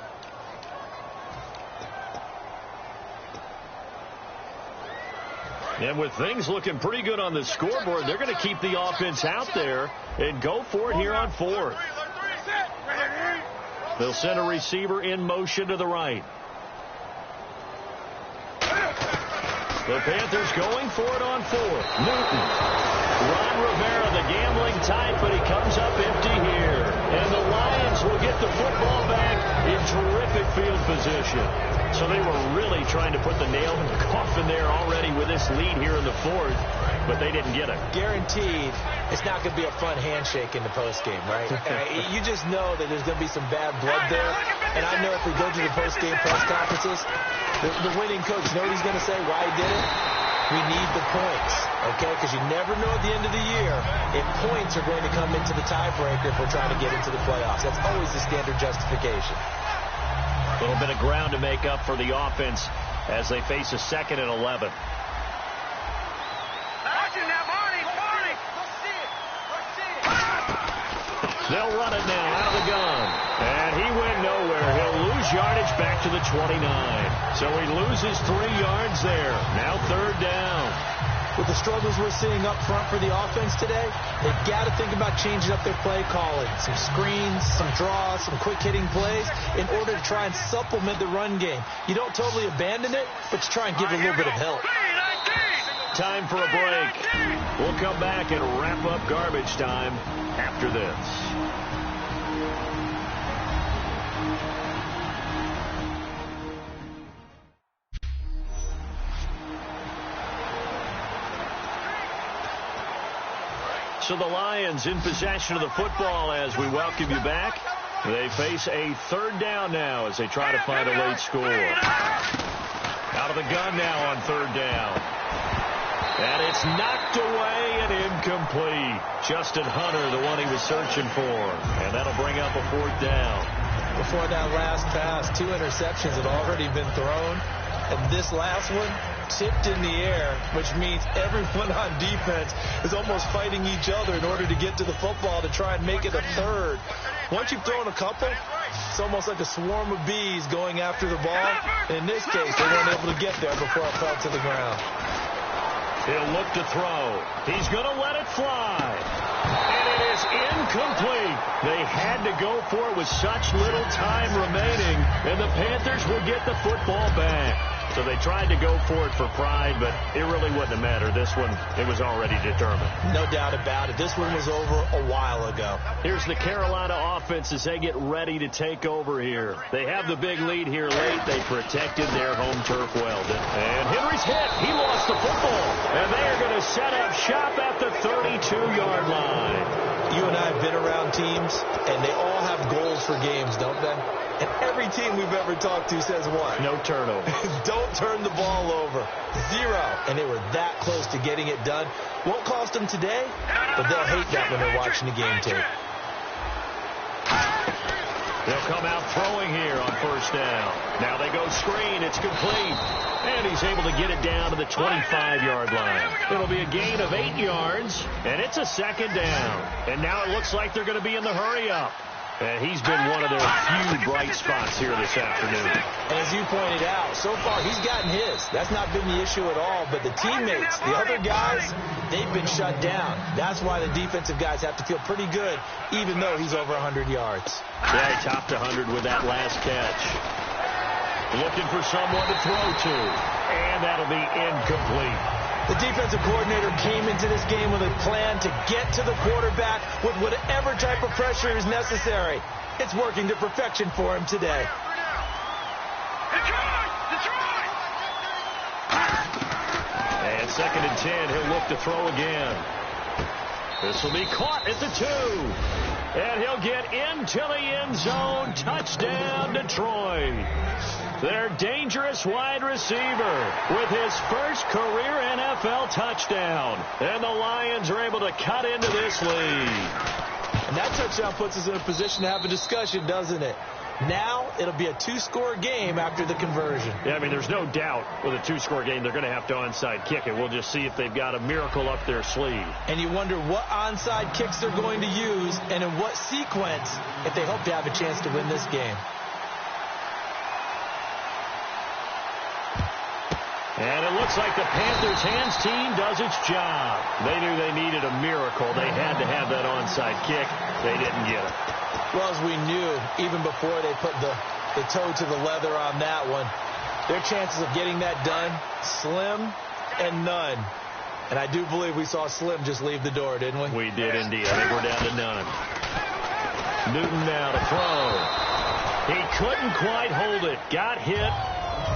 And with things looking pretty good on the scoreboard, they're going to keep the offense out there and go for it here on 4th. They'll send a receiver in motion to the right. The Panthers going for it on 4th. Newton. Ron Rivera, the gambling type, but he comes up empty here. And the Lions will get the football back in terrific field position. So they were really trying to put the nail in the coffin there already with this lead here in the 4th, but they didn't get it. Guaranteed it's not going to be a fun handshake in the postgame, right? You just know that there's going to be some bad blood there. And I know if we go to the postgame press conferences, the winning coach, you know what he's going to say, why he did it? We need the points, okay? Because you never know at the end of the year if points are going to come into the tiebreaker if we're trying to get into the playoffs. That's always the standard justification. A little bit of ground to make up for the offense as they face a 2nd and 11. They'll run it now out of the gun. And he went nowhere. He'll lose yardage back to the 29. So he loses 3 yards there. Now 3rd down. With the struggles we're seeing up front for the offense today, they've got to think about changing up their play calling. Some screens, some draws, some quick-hitting plays in order to try and supplement the run game. You don't totally abandon it, but you try and give it a little bit of help. Time for a break. We'll come back and wrap up garbage time after this. So the Lions in possession of the football as we welcome you back. They face a 3rd down now as they try to find a late score. Out of the gun now on 3rd down. And it's knocked away and incomplete. Justin Hunter, the one he was searching for. And that'll bring up a 4th down. Before that last pass, 2 interceptions had already been thrown. And this last one tipped in the air, which means everyone on defense is almost fighting each other in order to get to the football to try and make it a 3rd. Once you've thrown a couple, it's almost like a swarm of bees going after the ball. In this case, they weren't able to get there before it fell to the ground. He'll look to throw. He's going to let it fly. And it is incomplete. They had to go for it with such little time remaining, and the Panthers will get the football back. So they tried to go for it for pride, but it really wouldn't have mattered. This one, it was already determined. No doubt about it. This one was over a while ago. Here's the Carolina offense as they get ready to take over here. They have the big lead here late. They protected their home turf well. And Henry's hit. He lost the football. And they are going to set up shop at the 32-yard line. You and I have been around teams, and they all have goals for games, don't they? And every team we've ever talked to says what? No turnover. Don't turn the ball over. 0. And they were that close to getting it done. Won't cost them today, but they'll hate that when they're watching the game tape. They'll come out throwing here on 1st down. Now they go screen. It's complete. And he's able to get it down to the 25-yard line. It'll be a gain of 8 yards, and it's a 2nd down. And now it looks like they're going to be in the hurry-up. And he's been one of their few bright spots here this afternoon. And as you pointed out, so far he's gotten his. That's not been the issue at all. But the teammates, the other guys, they've been shut down. That's why the defensive guys have to feel pretty good, even though he's over 100 yards. Yeah, he topped 100 with that last catch. Looking for someone to throw to. And that'll be incomplete. The defensive coordinator came into this game with a plan to get to the quarterback with whatever type of pressure is necessary. It's working to perfection for him today. And 2nd and 10, he'll look to throw again. This will be caught at the 2. And he'll get into the end zone. Touchdown, Detroit. Their dangerous wide receiver with his first career NFL touchdown. And the Lions are able to cut into this lead. And that touchdown puts us in a position to have a discussion, doesn't it? Now it'll be a 2-score game after the conversion. Yeah, I mean, there's no doubt with a 2-score game they're going to have to onside kick it. We'll just see if they've got a miracle up their sleeve. And you wonder what onside kicks they're going to use and in what sequence if they hope to have a chance to win this game. And it looks like the Panthers' hands team does its job. They knew they needed a miracle. They had to have that onside kick. They didn't get it. Well, as we knew, even before they put the toe to the leather on that one, their chances of getting that done, slim and none. And I do believe we saw Slim just leave the door, didn't we? We did indeed. I think we're down to none. Newton now to throw. He couldn't quite hold it. Got hit.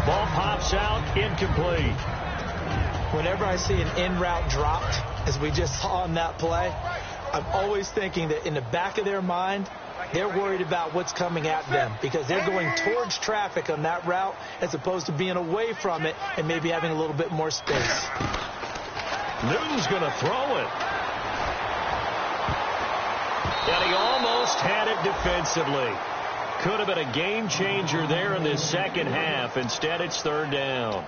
Ball pops out, incomplete. Whenever I see an in-route dropped, as we just saw on that play, I'm always thinking that in the back of their mind, they're worried about what's coming at them because they're going towards traffic on that route as opposed to being away from it and maybe having a little bit more space. Newton's going to throw it. And he almost had it defensively. Could have been a game changer there in this second half. Instead, it's third down.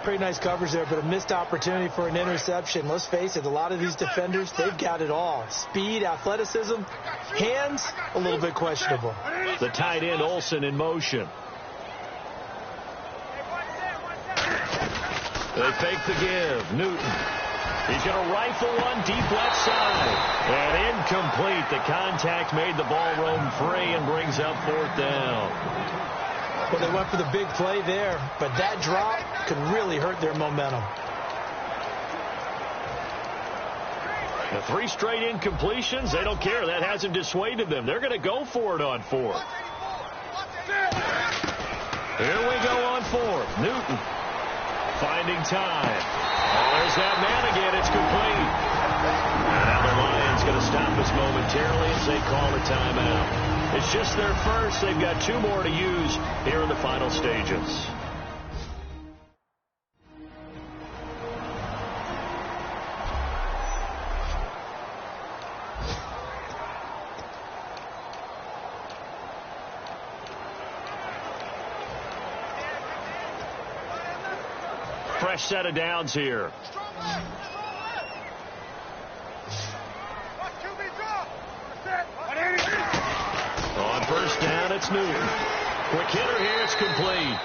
Pretty nice coverage there, but a missed opportunity for an interception. Let's face it, a lot of these defenders, they've got it all. Speed, athleticism, hands, a little bit questionable. The tight end, Olsen, in motion. They fake the give. Newton. He's going to rifle one deep left side. And incomplete. The contact made the ball roam free and brings up fourth down. Well, they went for the big play there, but that drop could really hurt their momentum. The 3 straight incompletions, they don't care. That hasn't dissuaded them. They're going to go for it on fourth. Here we go on fourth. Newton finding time. Oh, there's that man again. It's complete. Now the Lions going to stop us momentarily as they call a timeout. It's just their first. They've got 2 more to use here in the final stages. Fresh set of downs here. On first down, it's Newton. Quick hitter here, it's complete.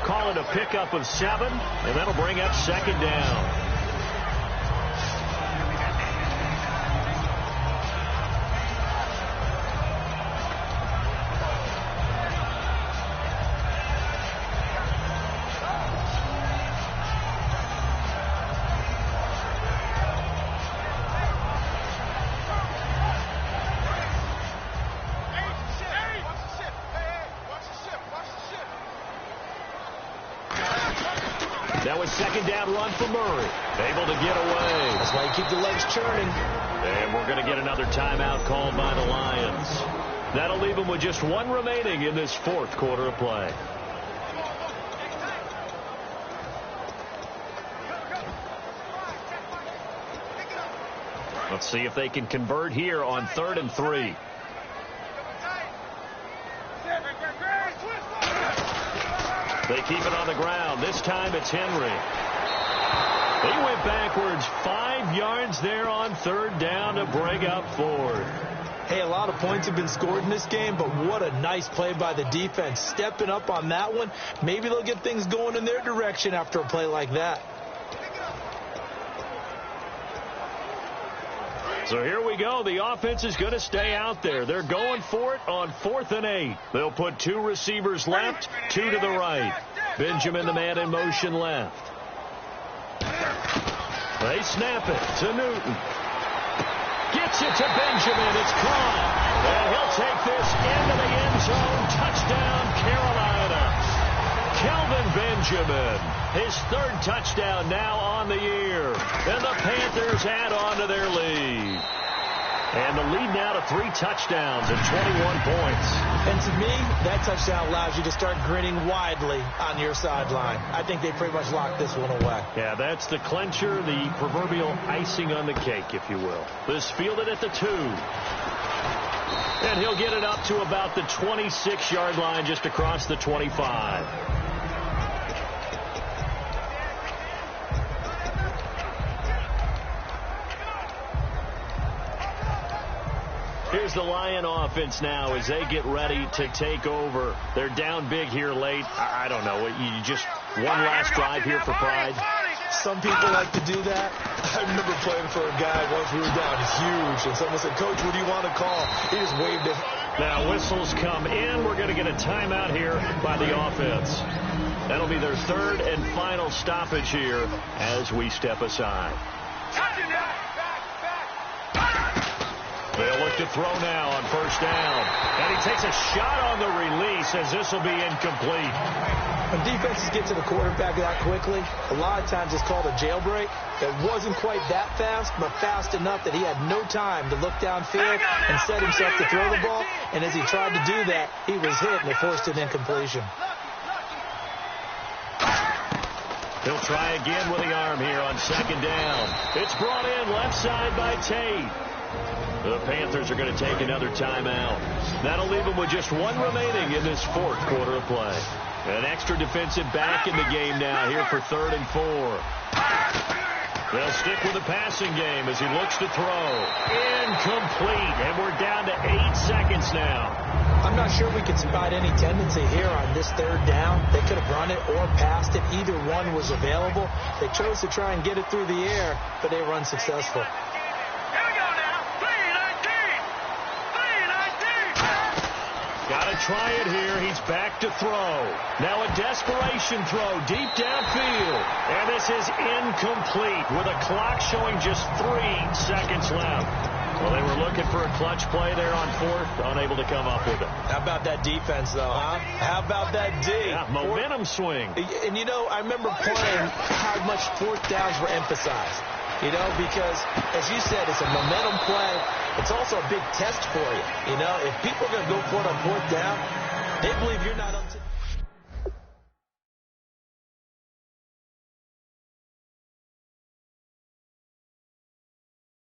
Call it a pickup of 7, and that'll bring up second down. That was second down run for Murray. Able to get away. That's why you keep the legs churning. And we're going to get another timeout called by the Lions. That'll leave them with just 1 remaining in this fourth quarter of play. Let's see if they can convert here on 3rd and 3. They keep it on the ground. This time it's Henry. He went backwards 5 yards there on 3rd down to bring up 4th. Hey, a lot of points have been scored in this game, but what a nice play by the defense. Stepping up on that one. Maybe they'll get things going in their direction after a play like that. So here we go. The offense is going to stay out there. They're going for it on 4th and 8. They'll put 2 receivers left, 2 to the right. Benjamin, the man in motion, left. They snap it to Newton. Gets it to Benjamin. It's caught. And he'll take this into the end zone. Touchdown, Carolina. Kelvin Benjamin, his 3rd touchdown now on the year. And the Panthers add on to their lead. And the lead now to 3 touchdowns and 21 points. And to me, that touchdown allows you to start grinning widely on your sideline. I think they pretty much locked this one away. Yeah, that's the clincher, the proverbial icing on the cake, if you will. This fielded at the 2. And he'll get it up to about the 26-yard line, just across the 25. Here's the Lion offense now as they get ready to take over. They're down big here late. I don't know. You just one last drive here for pride. Some people like to do that. I remember playing for a guy once we were down huge, and someone said, "Coach, what do you want to call?" He just waved it. Now whistles come in. We're going to get a timeout here by the offense. That'll be their 3rd and final stoppage here as we step aside. They'll look to throw now on 1st down. And he takes a shot on the release as this will be incomplete. When defenses get to the quarterback that quickly, a lot of times it's called a jailbreak. It wasn't quite that fast, but fast enough that he had no time to look downfield and set himself to throw the ball. And as he tried to do that, he was hit and it forced an incompletion. He'll He'll try again with the arm here on second down. It's brought in left side by Tate. The Panthers are going to take another timeout. That'll leave them with just one remaining in this fourth quarter of play. An extra defensive back in the game now here for 3rd and 4. They'll stick with the passing game as he looks to throw. Incomplete, and we're down to 8 seconds now. I'm not sure we can spot any tendency here on this 3rd down. They could have run it or passed it. Either one was available. They chose to try and get it through the air, but they were unsuccessful. Got to try it here. He's back to throw. Now a desperation throw deep downfield. And this is incomplete with a clock showing just 3 seconds left. Well, they were looking for a clutch play there on 4th, unable to come up with it. How about that defense, though, huh? How about that D? Yeah, momentum swing. And, you know, I remember playing how much 4th downs were emphasized. You know, because, as you said, it's a momentum play. It's also a big test for you. You know, if people are going to go for it on 4th down, they believe you're not up to